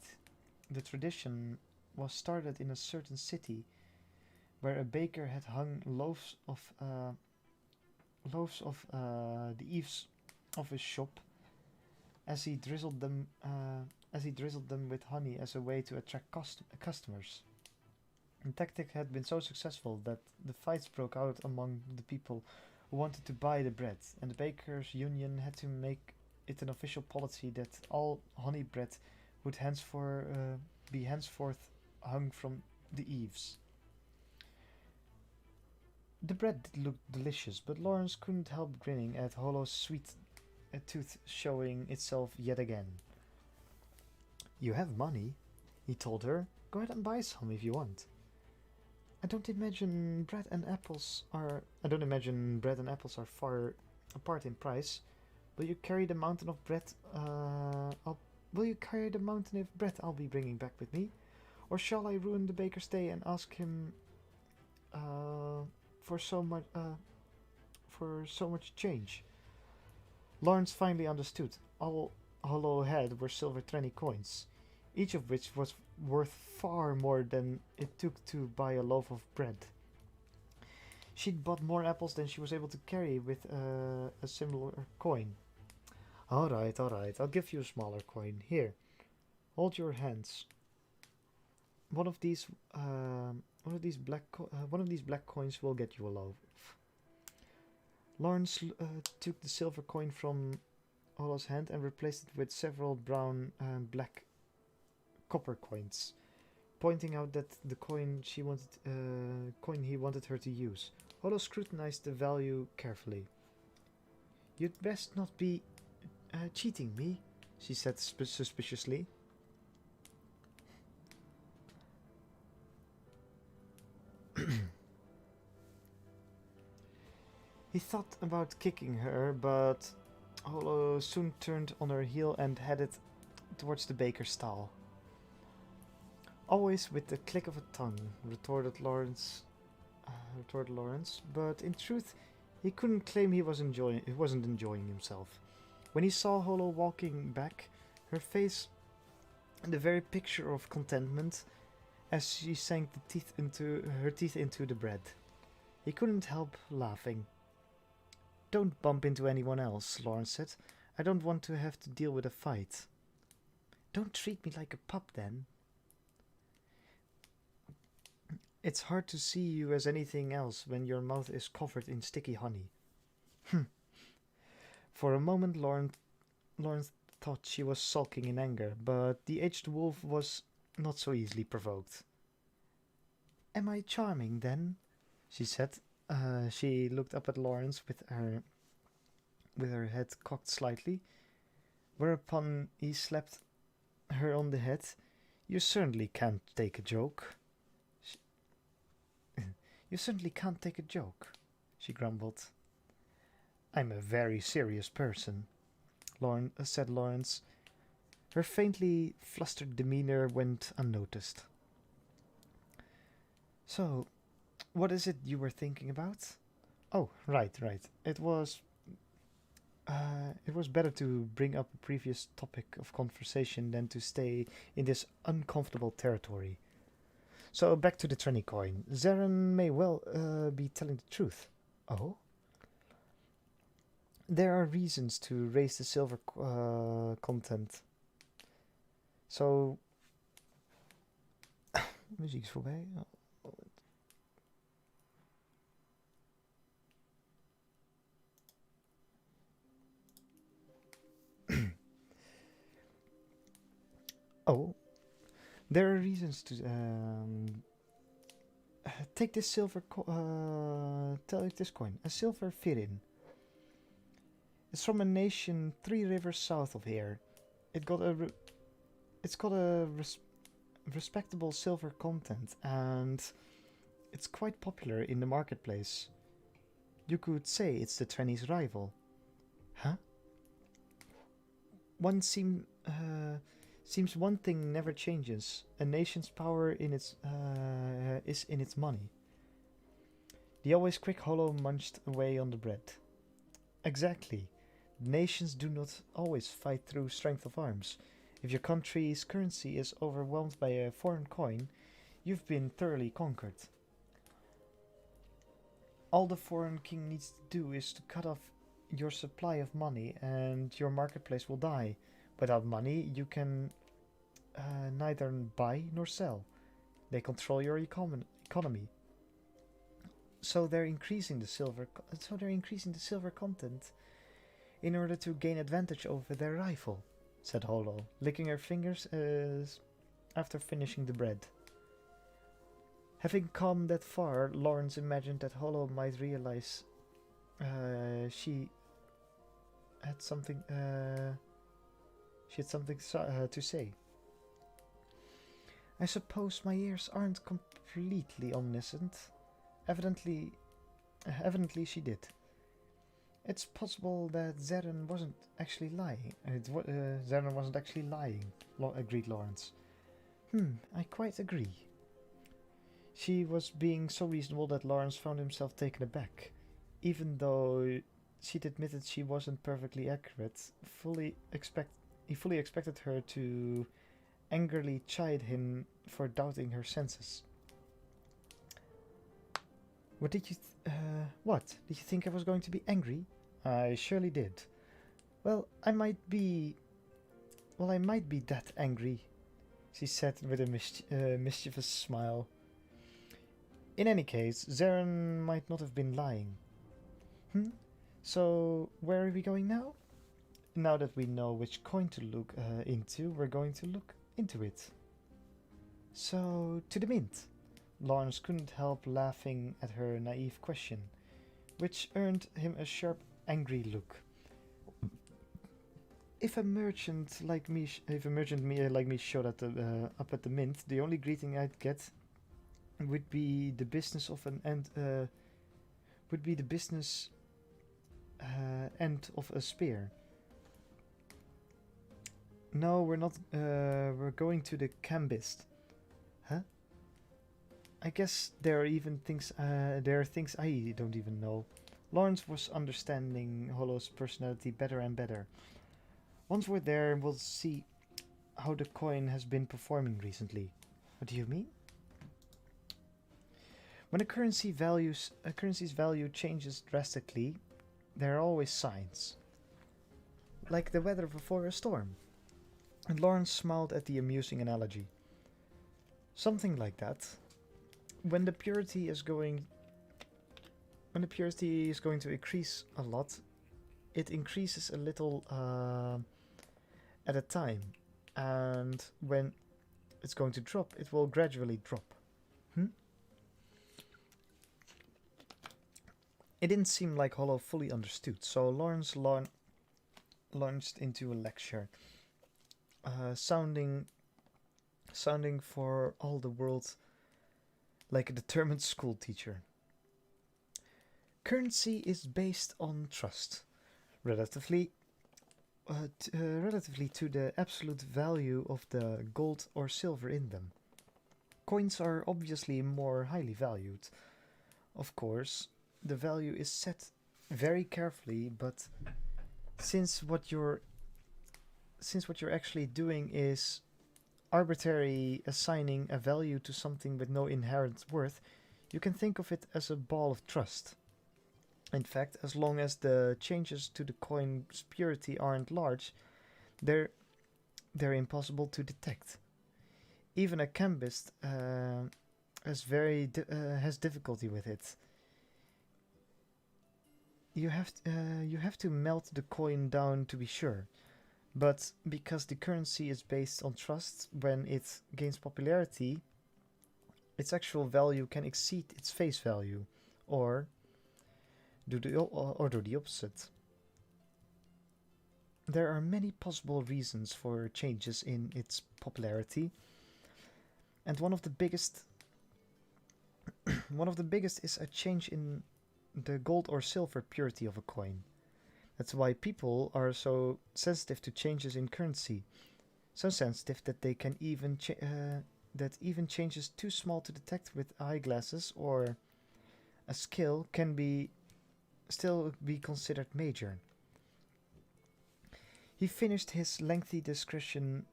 the tradition was started in a certain city, where a baker had hung loaves of the eaves of his shop as he drizzled them with honey as a way to attract customers. The tactic had been so successful that the fights broke out among the people who wanted to buy the bread, and the bakers' union had to make it an official policy that all honey bread would be henceforth hung from the eaves. The bread looked delicious, but Lawrence couldn't help grinning at Holo's sweet tooth showing itself yet again. You have money, he told her. Go ahead and buy some if you want. I don't imagine bread and apples are far apart in price. Will you carry the mountain of bread? I'll be bringing back with me, or shall I ruin the baker's day and ask him for so much change? Lawrence finally understood. All Holo had were silver 20 coins, each of which was worth far more than it took to buy a loaf of bread. She'd bought more apples than she was able to carry with a similar coin. Alright, I'll give you a smaller coin. Here, hold your hands. One of these black coins will get you a loaf. Lawrence took the silver coin from Holo's hand and replaced it with several brown and black copper coins, pointing out that the coin he wanted her to use. Holo scrutinized the value carefully. You'd best not be cheating me, she said suspiciously. He thought about kicking her, but Holo soon turned on her heel and headed towards the baker's stall. Always with the click of a tongue, retorted Lawrence. But in truth, he couldn't claim he wasn't enjoying himself. When he saw Holo walking back, her face the very picture of contentment as she sank her teeth into the bread. He couldn't help laughing. Don't bump into anyone else, Lawrence said. I don't want to have to deal with a fight. Don't treat me like a pup, then. It's hard to see you as anything else when your mouth is covered in sticky honey. For a moment, Lawrence thought she was sulking in anger, but the aged wolf was not so easily provoked. Am I charming, then? She said. She looked up at Lawrence with her head cocked slightly, whereupon he slapped her on the head. You certainly can't take a joke. You certainly can't take a joke, she grumbled. I'm a very serious person, said Lawrence. Her faintly flustered demeanor went unnoticed. So, what is it you were thinking about? Oh, right. It was better to bring up a previous topic of conversation than to stay in this uncomfortable territory. So back to the Trenny coin. Zarin may well be telling the truth. Oh? There are reasons to raise the silver content. So... Muziek is voorbij. Oh, there are reasons to take this take this coin. A silver firin. It's from a nation 3 rivers south of here. It got a it's got a respectable silver content, and it's quite popular in the marketplace. You could say it's the Chinese rival. Huh? One seems one thing never changes. A nation's power is in its money. The always quick Holo munched away on the bread. Exactly. Nations do not always fight through strength of arms. If your country's currency is overwhelmed by a foreign coin, you've been thoroughly conquered. All the foreign king needs to do is to cut off your supply of money and your marketplace will die. Without money, you can neither buy nor sell. They control your economy. So they're increasing the silver content in order to gain advantage over their rival, said Holo, licking her fingers after finishing the bread. Having come that far, Lawrence imagined that Holo might realize she had something to say. I suppose my ears aren't completely omniscient. Evidently she did. It's possible that Zeren wasn't actually lying. Zeren wasn't actually lying, agreed Lawrence. I quite agree. She was being so reasonable that Lawrence found himself taken aback. Even though she'd admitted she wasn't perfectly accurate, he fully expected her to angrily chide him for doubting her senses. What? Did you think I was going to be angry? I surely did. Well, I might be that angry, she said with a mischievous smile. In any case, Zeren might not have been lying. So, where are we going now? Now that we know which coin to look into, we're going to look into it. So, to the mint. Lawrence couldn't help laughing at her naive question, which earned him a sharp, angry look. If a merchant like me showed up at the mint, the only greeting I'd get would be the business end of a spear. No, we're not. We're going to the cambist. Huh? I guess there are things I don't even know. Lawrence was understanding Holo's personality better and better. Once we're there, we'll see how the coin has been performing recently. What do you mean? When a currency's value changes drastically, there are always signs. Like the weather before a storm. And Lawrence smiled at the amusing analogy. Something like that. When the purity is going to increase a lot, it increases a little at a time, and when it's going to drop, it will gradually drop. It didn't seem like Holo fully understood, so Lawrence launched into a lecture, sounding for all the world like a determined school teacher. Currency is based on trust, relatively to the absolute value of the gold or silver in them. Coins are obviously more highly valued. Of course, the value is set very carefully, but since what you're actually doing is arbitrarily assigning a value to something with no inherent worth, you can think of it as a ball of trust. In fact, as long as the changes to the coin's purity aren't large, they're impossible to detect. Even a cambist has difficulty with it. You have to melt the coin down to be sure. But because the currency is based on trust, when it gains popularity, its actual value can exceed its face value, or do the opposite. There are many possible reasons for changes in its popularity, and one of the biggest is a change in the gold or silver purity of a coin. That's why people are so sensitive to changes in currency, so sensitive that they can that even changes too small to detect with eyeglasses or a skill can be still be considered major. He finished his lengthy description.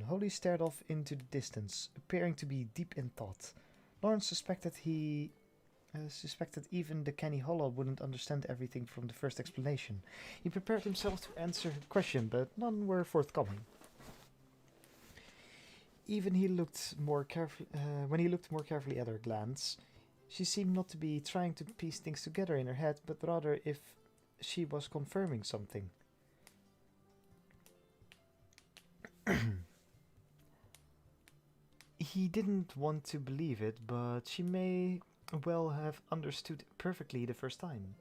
Holly stared off into the distance, appearing to be deep in thought. Lawrence suspected even the canny Holo wouldn't understand everything from the first explanation. He prepared himself to answer her question, but none were forthcoming. Even he looked more carefully when he looked more carefully at her glance, she seemed not to be trying to piece things together in her head, but rather if she was confirming something. He didn't want to believe it, but she may well have understood perfectly the first time.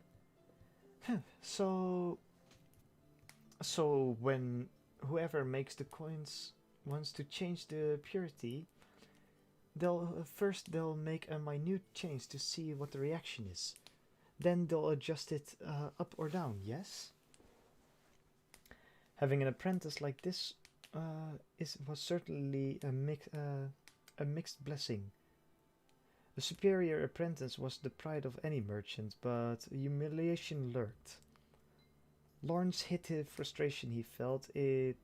So, so when whoever makes the coins wants to change the purity, they'll make a minute change to see what the reaction is. Then they'll adjust it up or down. Yes. Having an apprentice like this was certainly a mixed blessing. A superior apprentice was the pride of any merchant, but humiliation lurked. Lawrence hid the frustration he felt. It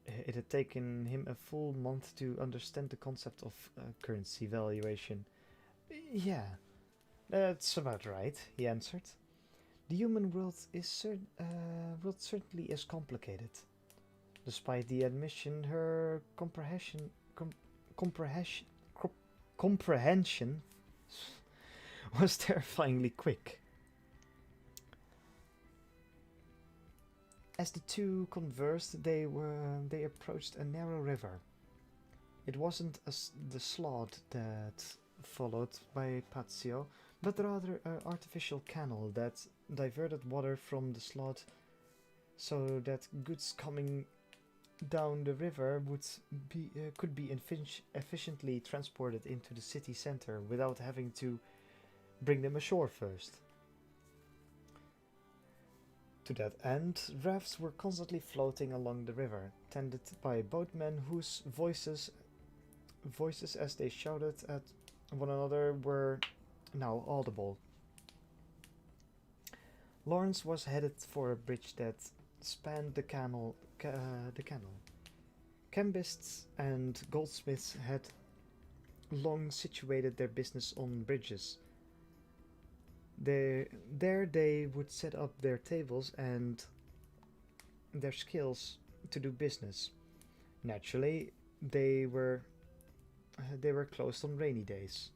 had taken him a full month to understand the concept of currency valuation. Yeah, that's about right, he answered. The human world certainly is complicated. Despite the admission, her comprehension, comprehension was terrifyingly quick. As the two conversed, they approached a narrow river. It wasn't the slough that followed by Pazio, but rather an artificial canal that diverted water from the slough so that goods coming down the river could be efficiently transported into the city center without having to bring them ashore first. To that end, rafts were constantly floating along the river, tended by boatmen whose voices as they shouted at one another were now audible. Lawrence was headed for a bridge that spanned the canal. Chemists and goldsmiths had long situated their business on bridges. There they would set up their tables and their skills to do business. Naturally, they were closed on rainy days.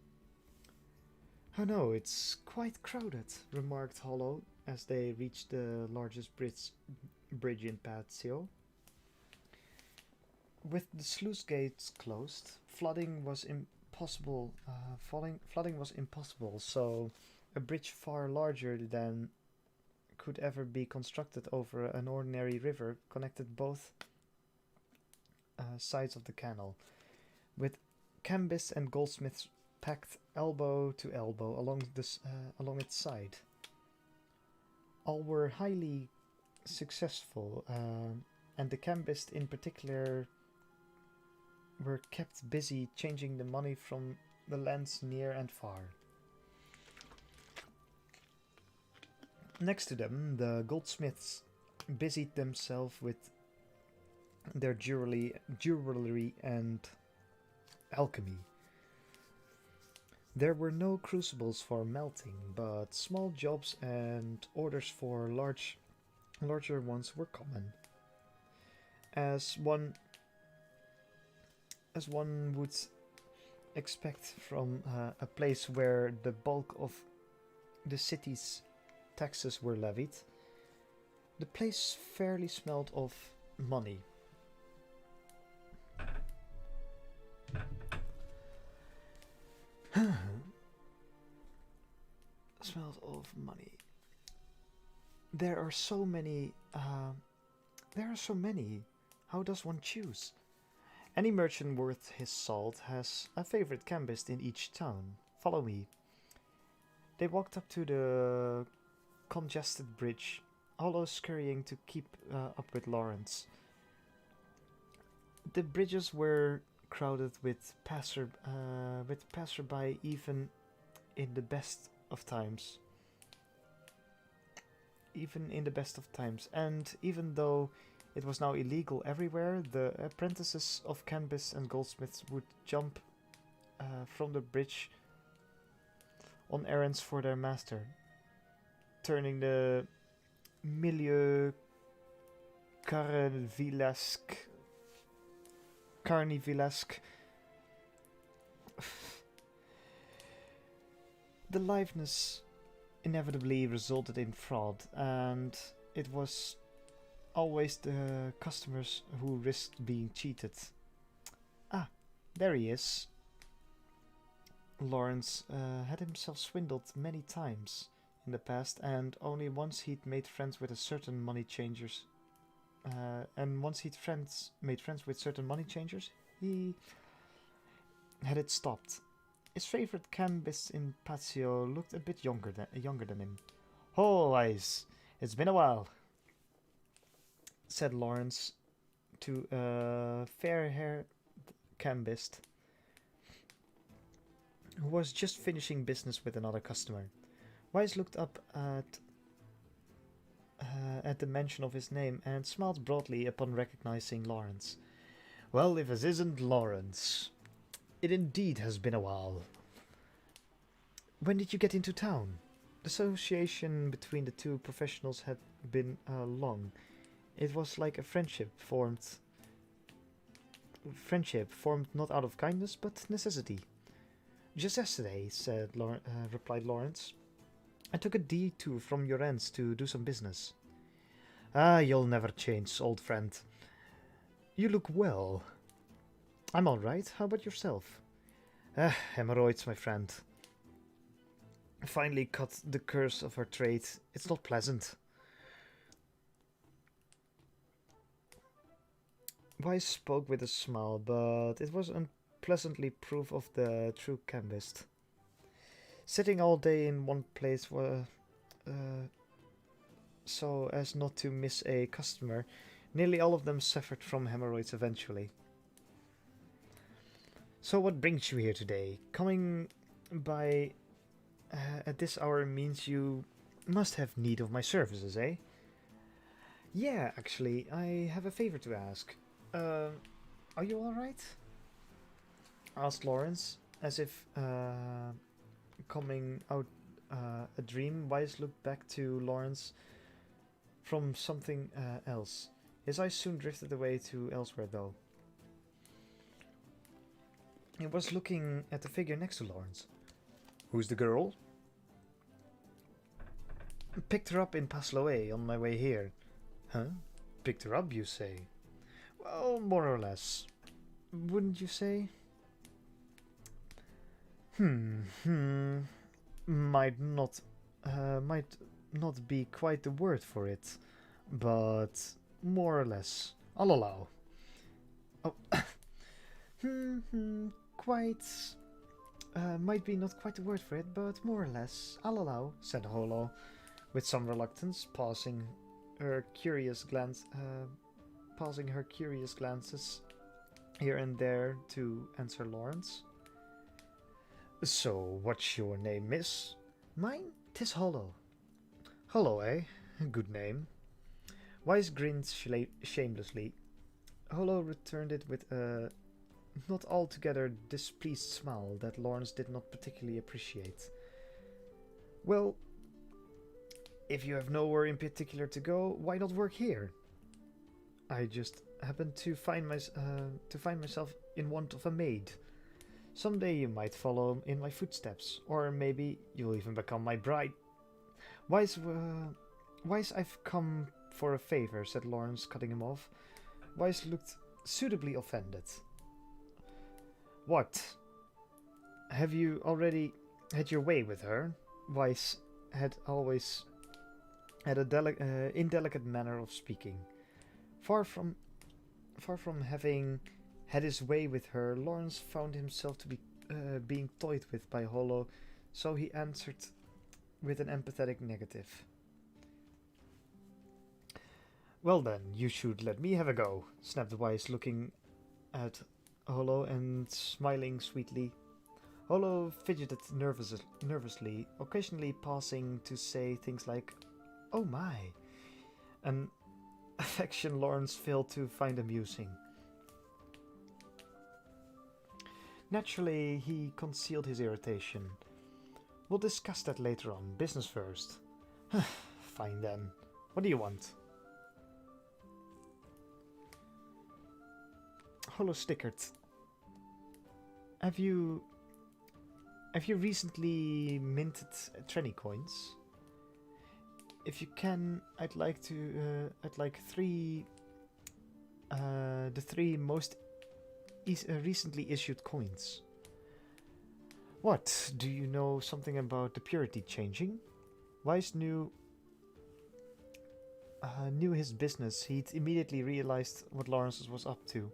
Oh no, it's quite crowded, remarked Holo as they reached the largest bridge in Pazio. With the sluice gates closed, flooding was impossible, so a bridge far larger than could ever be constructed over an ordinary river connected both sides of the canal, with chemists and goldsmiths packed elbow to elbow along its side. All were highly successful, and the chemists in particular were kept busy changing the money from the lands near and far. Next to them, the goldsmiths busied themselves with their jewelry and alchemy. There were no crucibles for melting, but small jobs and orders for larger ones were common. As one would expect from a place where the bulk of the city's taxes were levied, The place fairly smelled of money. Smelled of money. There are so many. There are so many. How does one choose? Any merchant worth his salt has a favorite cambist in each town. Follow me. They walked up to the congested bridge, Holo scurrying to keep up with Lawrence. The bridges were crowded with passerby even in the best of times. Even in the best of times, and even though it was now illegal everywhere, the apprentices of canvas and goldsmiths would jump from the bridge on errands for their master, turning the milieu carnivalesque the liveness inevitably resulted in fraud, and it was always the customers who risked being cheated. Ah, there he is. Lawrence had himself swindled many times in the past, and only once he'd made friends with certain money changers. Made friends with certain money changers, he had it stopped. His favorite cambist in Patio looked a bit younger than him. "Oh, Ice, it's been a while," said Lawrence to a fair-haired cambist who was just finishing business with another customer. Wise looked up at the mention of his name and smiled broadly upon recognizing Lawrence. "Well, if it isn't Lawrence. It indeed has been a while. When did you get into town?" The association between the two professionals had been long. It was like a friendship formed not out of kindness but necessity. "Just yesterday," replied Lawrence. "I took a detour from your ends to do some business." "Ah, you'll never change, old friend. You look well." "I'm all right. How about yourself?" Hemorrhoids, my friend. Finally cut the curse of our trade. It's not pleasant." Wise spoke with a smile, but it was unpleasantly proof of the true chemist. Sitting all day in one place so as not to miss a customer, nearly all of them suffered from hemorrhoids eventually. "So what brings you here today? Coming by at this hour means you must have need of my services, eh?" "Yeah, actually, I have a favor to ask. Are you alright?" asked Lawrence, as if coming out a dream. Wise looked back to Lawrence from something else. His eyes soon drifted away to elsewhere, though. He was looking at the figure next to Lawrence. "Who's the girl?" "Picked her up in Pasloe on my way here." "Huh? Picked her up, you say?" "Well, more or less. Wouldn't you say?" Might not be quite the word for it, but more or less. I'll allow." "Oh, quite. Might be not quite the word for it, but more or less. I'll allow," said Holo, with some reluctance, pausing her curious glances here and there to answer Lawrence. "So, what's your name, miss?" "Mine? 'Tis Holo." "Holo, eh? Good name." Wise grinned shamelessly. Holo returned it with a not altogether displeased smile that Lawrence did not particularly appreciate. "Well, if you have nowhere in particular to go, why not work here? I just happened to find myself in want of a maid. Someday you might follow in my footsteps, or maybe you'll even become my bride. Wise, I've come for a favor, said Lawrence, cutting him off. Weiss looked suitably offended. What? Have you already had your way with her? Weiss had always had a indelicate manner of speaking. Far from having had his way with her, Lawrence found himself to be being toyed with by Holo, so he answered with an empathetic negative. Well then, you should let me have a go, snapped Weiss, looking at Holo and smiling sweetly. Holo fidgeted nervously, occasionally pausing to say things like, "Oh my," an affection Lawrence failed to find amusing. Naturally, he concealed his irritation. We'll discuss that later on. Business first. Fine then. What do you want? Holo stickered. Have you recently minted tranny coins? If you can, I'd like three, the three most recently issued coins. What? Do you know something about the purity changing? Weiss knew his business. He'd immediately realized what Lawrence was up to.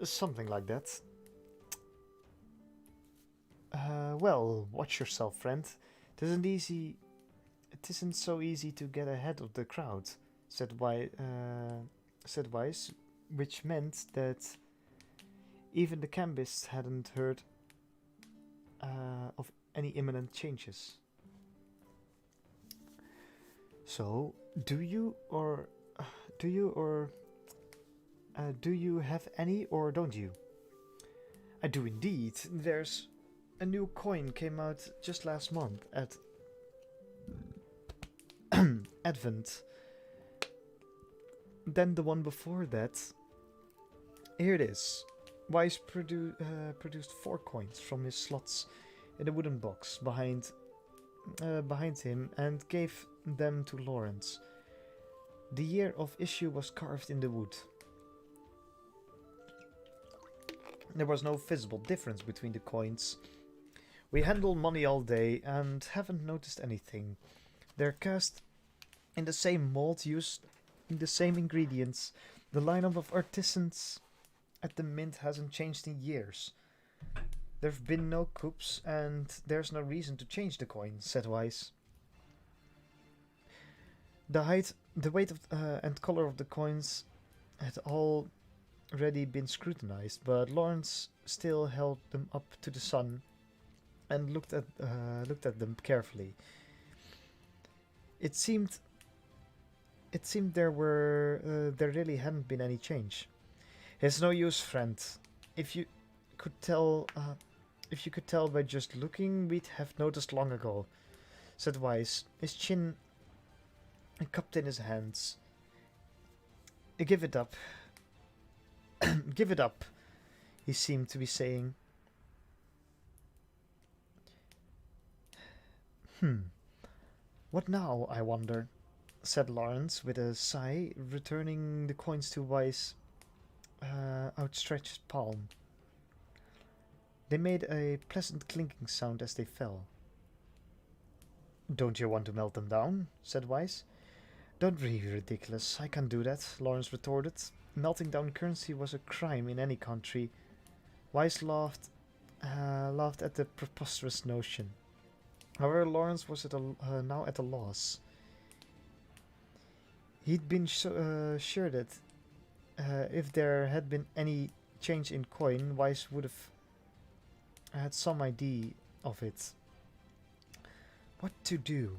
Something like that. Well, watch yourself, friend. It isn't so easy to get ahead of the crowd, said Weiss, which meant that even the cambists hadn't heard of any imminent changes. So, do you have any or don't you? I do indeed. There's a new coin came out just last month at Advent. Then the one before that. Here it is. Weiss produced 4 coins from his slots in a wooden box behind him and gave them to Lawrence. The year of issue was carved in the wood. There was no visible difference between the coins. We handle money all day and haven't noticed anything. They're cast in the same mold, used in the same ingredients. The lineup of artisans at the mint hasn't changed in years. There've been no coups, and there's no reason to change the coin, said Weiss. The height, the weight of, and color of the coins had already been scrutinized, but Lawrence still held them up to the sun and looked at them carefully. It seemed there really hadn't been any change. It's no use, friend. If you could tell by just looking, we'd have noticed long ago, said Weiss, his chin cupped in his hands. Give it up. Give it up, he seemed to be saying. What now, I wonder, said Lawrence with a sigh, returning the coins to Weiss' outstretched palm. They made a pleasant clinking sound as they fell. Don't you want to melt them down? Said Weiss. Don't be ridiculous. I can't do that, Lawrence retorted. Melting down currency was a crime in any country. Weiss laughed at the preposterous notion. However, Lawrence was now at a loss. He'd been sure that if there had been any change in coin, Weiss would have had some idea of it. What to do?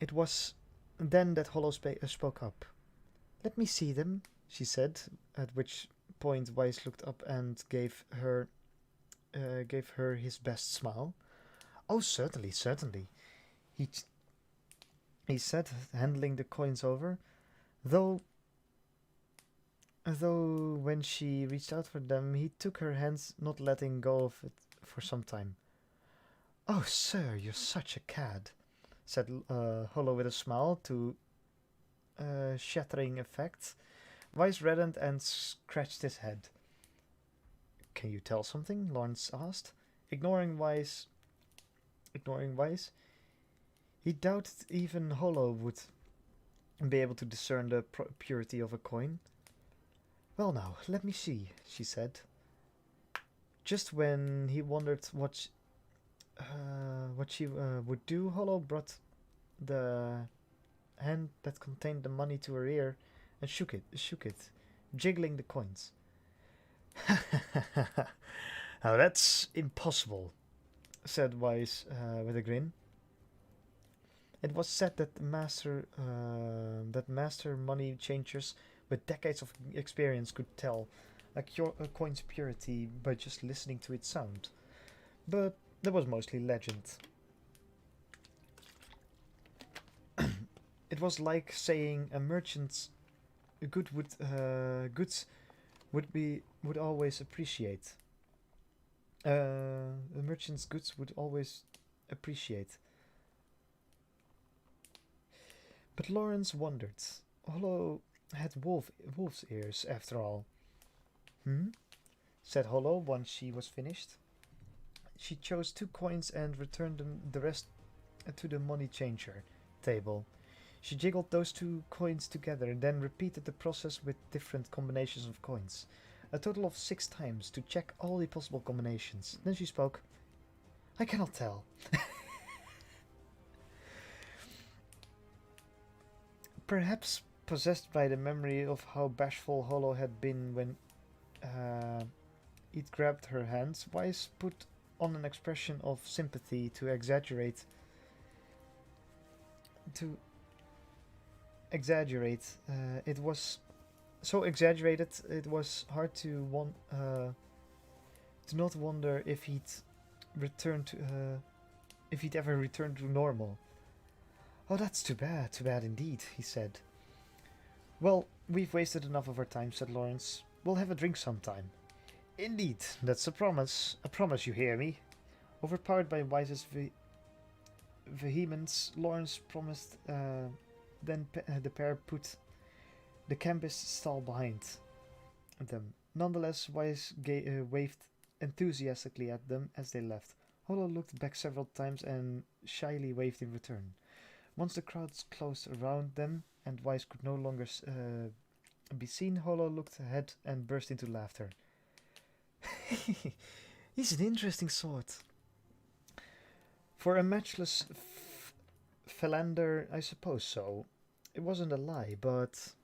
It was then that Holo spoke up. Let me see them, she said, at which point Weiss looked up and gave her his best smile. Oh, certainly, certainly, he said, handling the coins over, though when she reached out for them, he took her hands, not letting go of it for some time. Oh, sir, you're such a cad, said Holo with a smile to shattering effect. Weiss reddened and scratched his head. Can you tell something? Lawrence asked. Ignoring Weiss, he doubted even Holo would be able to discern the purity of a coin. Well now, let me see, she said. Just when he wondered what she would do, Holo brought the hand that contained the money to her ear and shook it, jiggling the coins. Now that's impossible, said Weiss with a grin. It was said that master money changers with decades of experience could tell a coin's purity by just listening to its sound, but that was mostly legend. It was like saying a merchant's goods would always appreciate. A merchant's goods would always appreciate. But Lawrence wondered. Holo had wolf's ears, after all. Hmm? Said Holo once she was finished. She chose 2 coins and returned the rest to the money changer table. She jiggled those 2 coins together, then repeated the process with different combinations of coins. A total of 6 times to check all the possible combinations. Then she spoke. I cannot tell. Perhaps possessed by the memory of how bashful Holo had been when it grabbed her hands, Weiss put on an expression of sympathy to exaggerate. It was so exaggerated. It was hard to not wonder if he'd ever returned to normal. Oh, that's too bad indeed, he said. Well, we've wasted enough of our time, said Lawrence. We'll have a drink sometime. Indeed, that's a promise. A promise, you hear me? Overpowered by Weiss's vehemence, Lawrence promised. Then the pair put the campus stall behind them. Nonetheless, Weiss waved enthusiastically at them as they left. Holo looked back several times and shyly waved in return. Once the crowds closed around them and Weiss could no longer be seen, Holo looked ahead and burst into laughter. He's an interesting sort. For a matchless philander, I suppose so. It wasn't a lie, but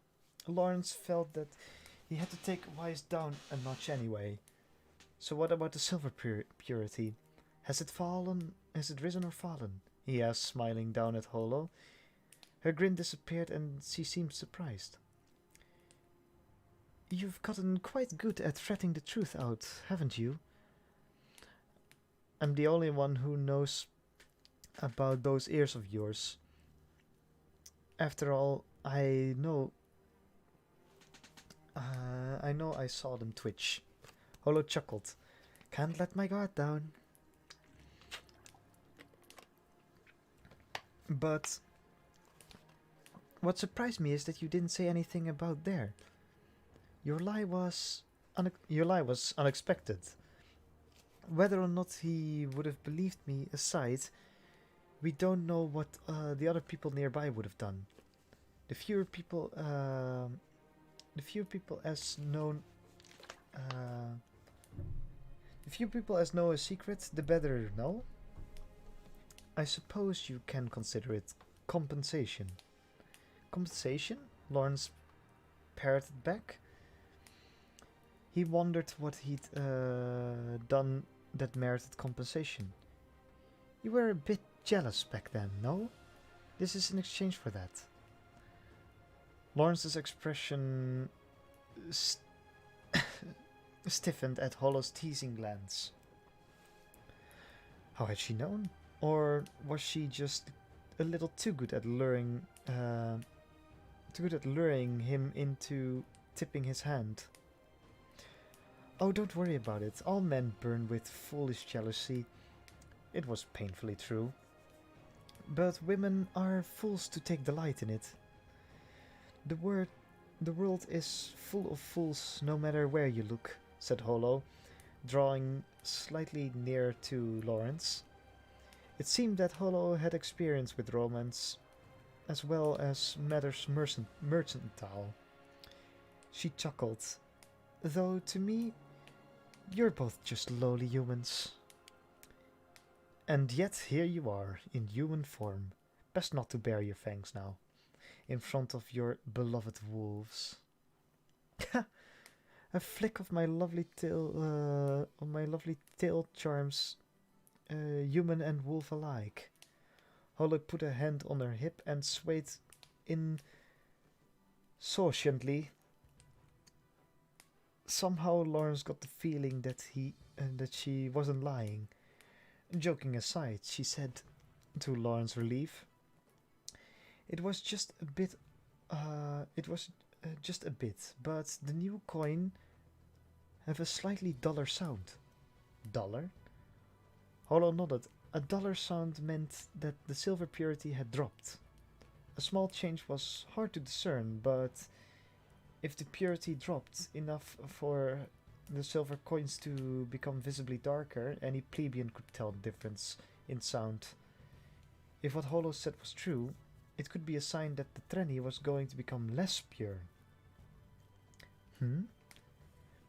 Lawrence felt that he had to take Weiss down a notch anyway. So what about the silver purity? Has it risen or fallen? He asked, smiling down at Holo. Her grin disappeared and she seemed surprised. You've gotten quite good at fretting the truth out, haven't you? I'm the only one who knows about those ears of yours. After all, I know I saw them twitch. Holo chuckled. Can't let my guard down. But what surprised me is that you didn't say anything about there. Your lie was unexpected. Whether or not he would have believed me aside, we don't know what the other people nearby would have done. The fewer people as know a secret, the better. No? I suppose you can consider it compensation. Compensation? Lawrence parroted back. He wondered what he'd done that merited compensation. You were a bit jealous back then, no? This is in exchange for that. Lawrence's expression stiffened at Holo's teasing glance. How had she known? Or was she just a little too good at luring him into tipping his hand? Oh, don't worry about it. All men burn with foolish jealousy. It was painfully true. but women are fools to take delight in it. The word, the world is full of fools no matter where you look, said Holo, drawing slightly nearer to Lawrence. It seemed that Holo had experience with romance as well as matters mercantile. She chuckled. Though to me, you're both just lowly humans. And yet here you are, in human form. Best not to bare your fangs now, in front of your beloved wolves. A flick of my lovely tail charms human and wolf alike. Holo put a hand on her hip and swayed insouciantly. Somehow Lawrence got the feeling that she wasn't lying. Joking aside, she said, to Lawrence's relief, "It was just a bit. It was just a bit, but the new coin have a slightly duller sound." Duller? Holo nodded. A duller sound meant that the silver purity had dropped. A small change was hard to discern, but if the purity dropped enough for the silver coins to become visibly darker, any plebeian could tell the difference in sound. If what Holo said was true, it could be a sign that the Trenny was going to become less pure.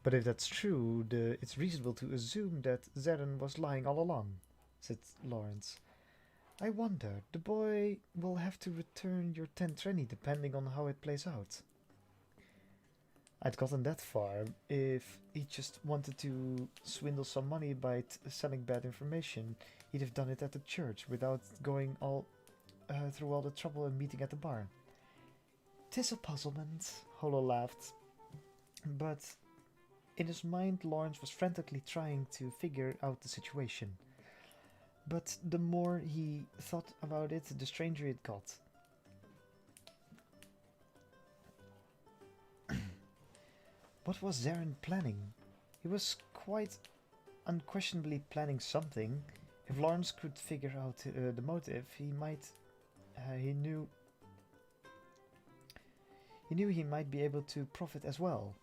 But if that's true, it's reasonable to assume that Zeren was lying all along, said Lawrence. I wonder, the boy will have to return your 10 Trenny depending on how it plays out. I'd gotten that far if he just wanted to swindle some money by selling bad information. He'd have done it at the church without going through all the trouble and meeting at the bar. "'Tis a puzzlement," Holo laughed. But in his mind, Lawrence was frantically trying to figure out the situation. But the more he thought about it, the stranger it got. What was Zeren planning? He was quite unquestionably planning something. If Lawrence could figure out the motive, he knew he might be able to profit as well.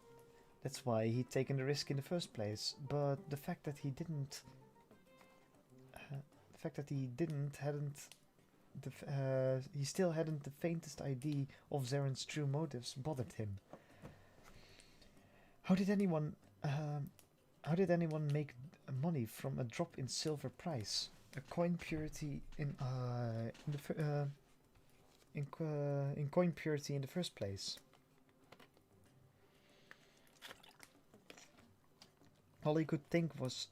That's why he'd taken the risk in the first place. But the fact that he still hadn't the faintest idea of Zaren's true motives bothered him. How did anyone make money from a drop in silver price? A coin purity in coin purity in the first place. All he could think was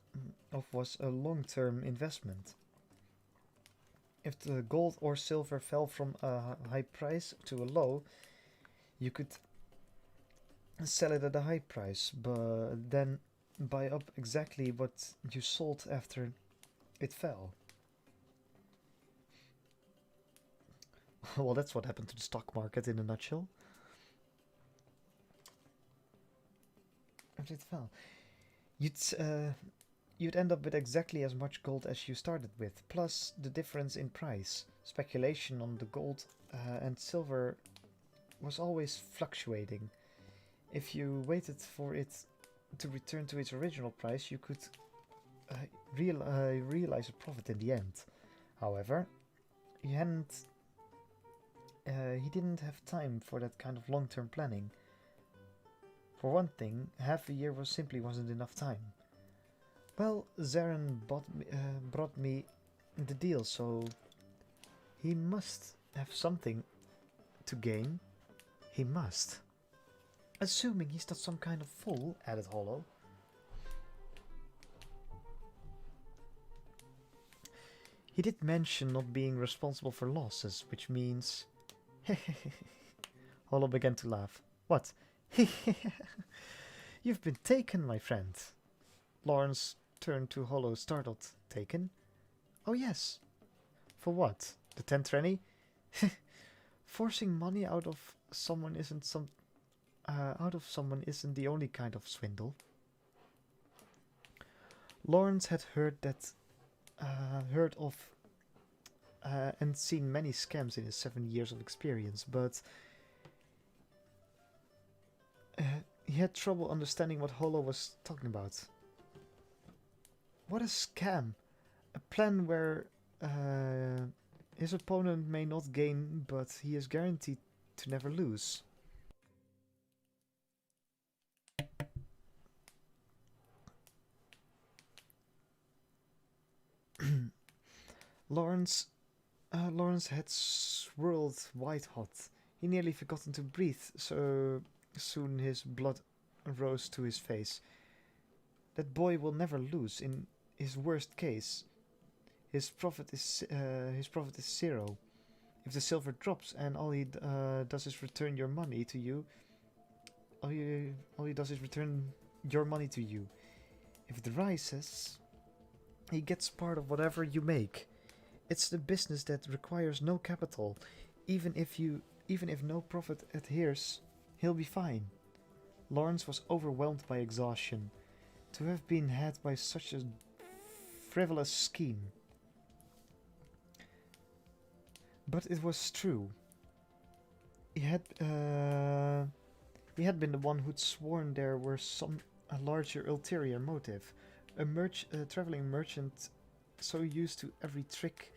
a long-term investment. If the gold or silver fell from a high price to a low, you could sell it at a high price, but then buy up exactly what you sold after it fell. Well, that's what happened to the stock market in a nutshell. After it fell, you'd end up with exactly as much gold as you started with, plus the difference in price. Speculation on the gold and silver was always fluctuating. If you waited for it to return to its original price, you could realize a profit in the end. However, he didn't have time for that kind of long-term planning. For one thing, half a year wasn't enough time. Well, Zeren brought me the deal, so he must have something to gain. He must. Assuming he's not some kind of fool, added Holo. He did mention not being responsible for losses, which means... Holo began to laugh. What? You've been taken, my friend. Lawrence turned to Holo, startled. Taken? Oh yes. For what? The 10 Trenny? Forcing money out of someone isn't the only kind of swindle. Lawrence had heard of and seen many scams in his 7 years of experience, but uh, he had trouble understanding what Holo was talking about. What a scam! A plan where his opponent may not gain, but he is guaranteed to never lose. Lawrence Lawrence had swirled white hot. He nearly forgotten to breathe, so soon his blood rose to his face. That boy will never lose. In his worst case, his profit is zero. If the silver drops and all he does is return your money to you, all he does is return your money to you. If it rises, he gets part of whatever you make. It's the business that requires no capital. Even if no profit adheres, he'll be fine. Lawrence was overwhelmed by exhaustion. To have been had by such a frivolous scheme. But it was true. He had been the one who'd sworn there were a larger ulterior motive. A traveling merchant so used to every trick,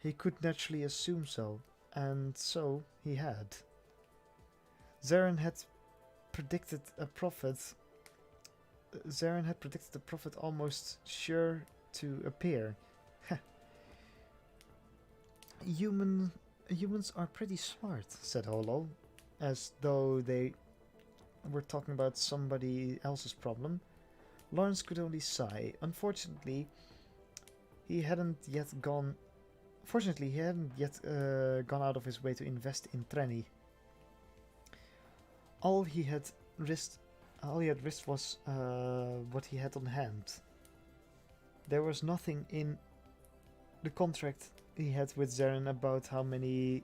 he could naturally assume so, and so he had. Zarin had predicted a profit. Zarin had predicted a profit almost sure to appear. Humans are pretty smart, said Holo, as though they were talking about somebody else's problem. Lawrence could only sigh. Unfortunately, he hadn't yet gone. Fortunately, he hadn't yet gone out of his way to invest in Trenny. All he had risked was what he had on hand. There was nothing in the contract he had with Zarin about how many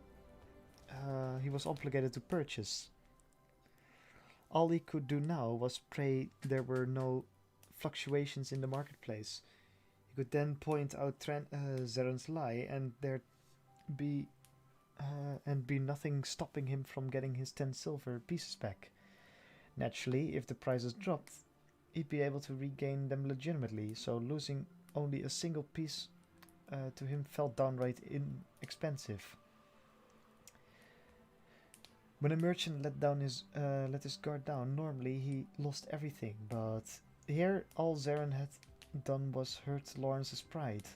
he was obligated to purchase. All he could do now was pray there were no fluctuations in the marketplace. He could then point out Zarin's lie, and there'd be nothing stopping him from getting his 10 silver pieces back. Naturally, if the prices dropped, he'd be able to regain them legitimately, so losing only a single piece to him felt downright inexpensive. When a merchant let his guard down, normally he lost everything, but here all Zarin had done was hurt Lawrence's pride.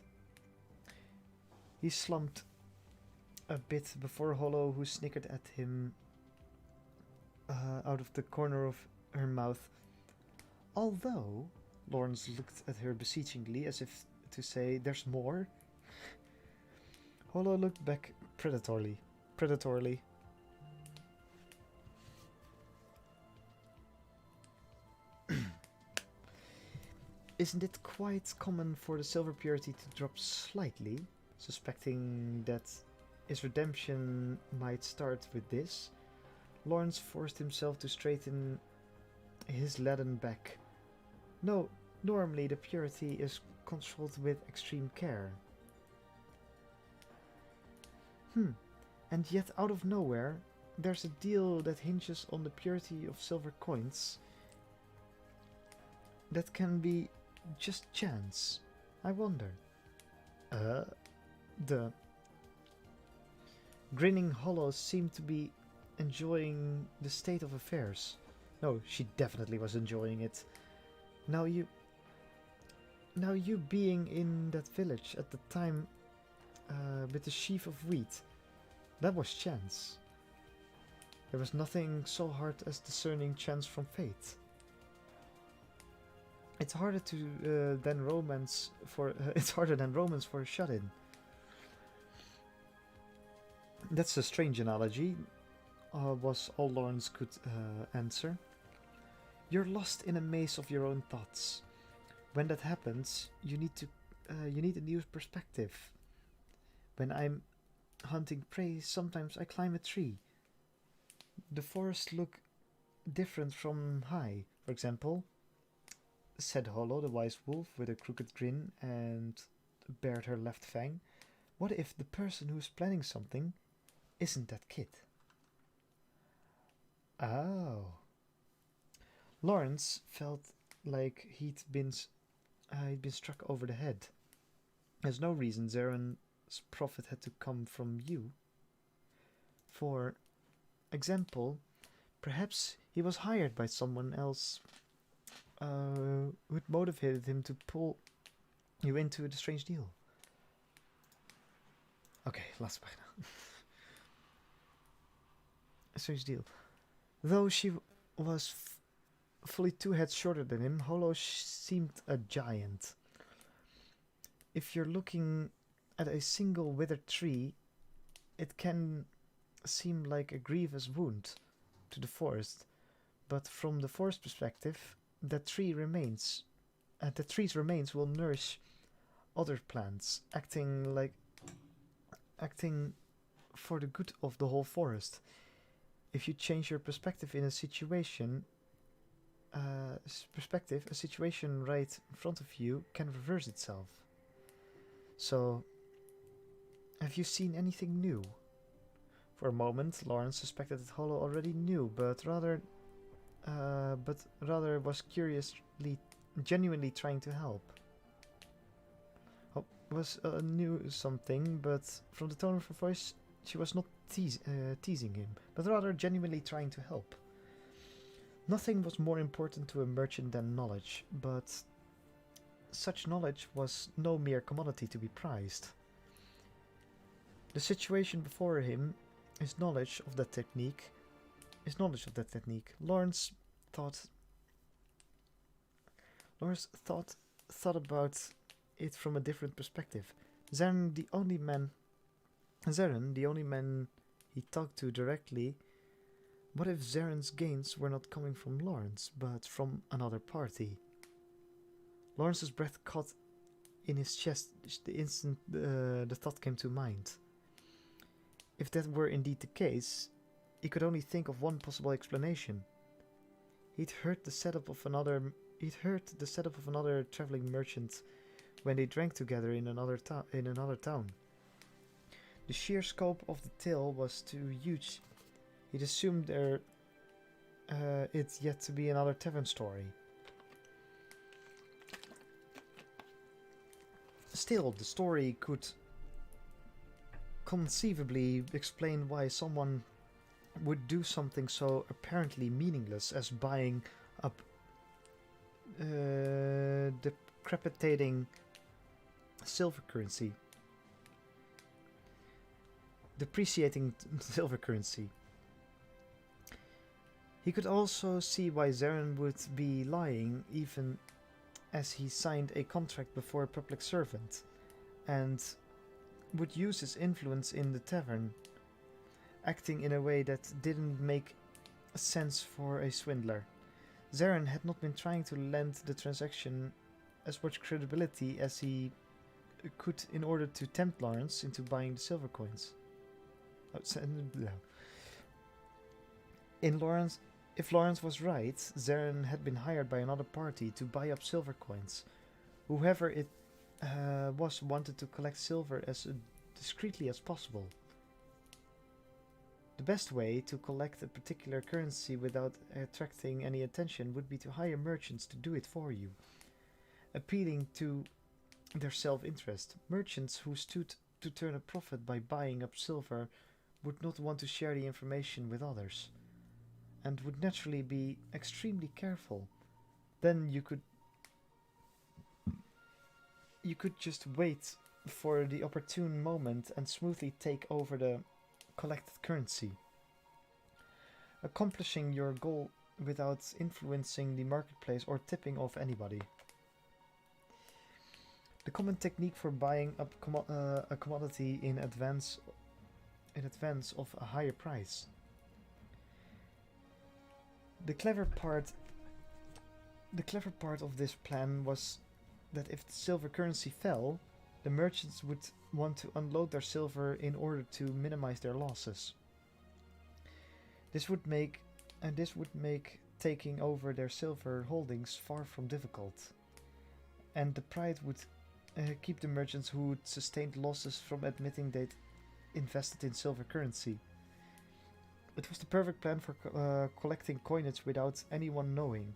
He slumped a bit before Holo, who snickered at him out of the corner of her mouth. Although, Lawrence looked at her beseechingly, as if to say, "There's more." Holo looked back predatorily. Isn't it quite common for the silver purity to drop slightly, suspecting that his redemption might start with this? Lawrence forced himself to straighten his leaden back. No, normally the purity is controlled with extreme care. And yet out of nowhere, there's a deal that hinges on the purity of silver coins. That can be just chance. I wonder. The grinning Holo seemed to be enjoying the state of affairs. No, she definitely was enjoying it. Now you being in that village at the time with the sheaf of wheat, that was chance. There was nothing so hard as discerning chance from fate. It's harder than romance for a shut-in. That's a strange analogy, was all Lawrence could answer. You're lost in a maze of your own thoughts. When that happens, you need a new perspective. When I'm hunting prey, sometimes I climb a tree. The forests look different from high, for example, said Holo, the wise wolf, with a crooked grin, and bared her left fang. What if the person who's planning something isn't that kid? Oh. Lawrence felt like he'd been struck over the head. There's no reason Zaren's profit had to come from you. For example, perhaps he was hired by someone else who'd motivated him to pull you into the strange deal. Okay, last pagina. A strange deal. Though she was fully 2 heads shorter than him, Holo seemed a giant. If you're looking at a single withered tree, it can seem like a grievous wound to the forest, but from the forest perspective, that tree's remains will nourish other plants, acting for the good of the whole forest. If you change your perspective in a situation, a situation right in front of you can reverse itself. So, have you seen anything new? For a moment, Lawrence suspected that Holo already knew, but rather was genuinely trying to help. Knew something, but from the tone of her voice, she was not teasing him, but rather genuinely trying to help. Nothing was more important to a merchant than knowledge, but such knowledge was no mere commodity to be prized. The situation before him, his knowledge of that technique. Lawrence thought about it from a different perspective. Zaren, the only man he talked to directly. What if Zaren's gains were not coming from Lawrence, but from another party? Lawrence's breath caught in his chest the instant the thought came to mind. If that were indeed the case, he could only think of one possible explanation. He'd heard the setup of another traveling merchant when they drank together in another town. The sheer scope of the tale was too huge. He'd assumed it's yet to be another tavern story. Still, the story could conceivably explain why someone would do something so apparently meaningless as buying up depreciating silver currency. He could also see why Zaren would be lying, even as he signed a contract before a public servant, and would use his influence in the tavern, acting in a way that didn't make sense for a swindler. Zaren had not been trying to lend the transaction as much credibility as he could in order to tempt Lawrence into buying the silver coins. If Lawrence was right, Zaren had been hired by another party to buy up silver coins. Whoever it was wanted to collect silver as discreetly as possible. The best way to collect a particular currency without attracting any attention would be to hire merchants to do it for you, appealing to their self-interest. Merchants who stood to turn a profit by buying up silver would not want to share the information with others, and would naturally be extremely careful. Then you could just wait for the opportune moment and smoothly take over the collected currency, accomplishing your goal without influencing the marketplace or tipping off anybody. The common technique for buying up a commodity in advance of a higher price. The clever part of this plan was that if the silver currency fell, the merchants would want to unload their silver in order to minimize their losses. This would make taking over their silver holdings far from difficult, and the keep the merchants who sustained losses from admitting they'd invested in silver currency. It was the perfect plan for collecting coinage without anyone knowing.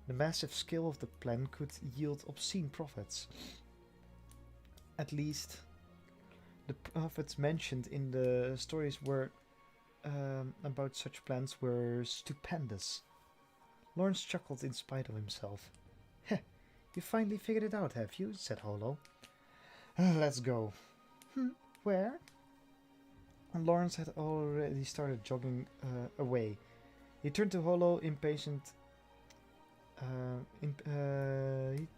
The massive scale of the plan could yield obscene profits. At least, the profits mentioned in the stories were about such plans were stupendous. Lawrence chuckled in spite of himself. Heh, you finally figured it out, have you? Said Holo. Let's go. Where? And Lawrence had already started jogging away. He turned to Holo impatient. He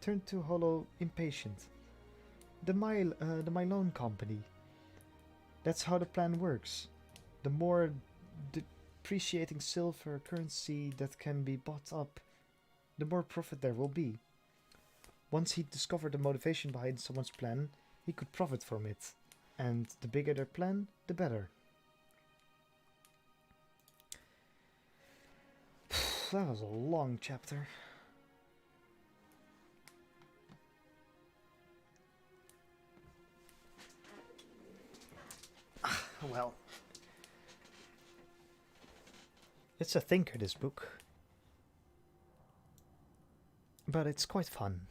turned to Holo impatient. The Milone Company. That's how the plan works. The more depreciating silver currency that can be bought up, the more profit there will be. Once he discovered the motivation behind someone's plan, he could profit from it. And the bigger their plan, the better. That was a long chapter. Well, it's a thinker, this book. But it's quite fun.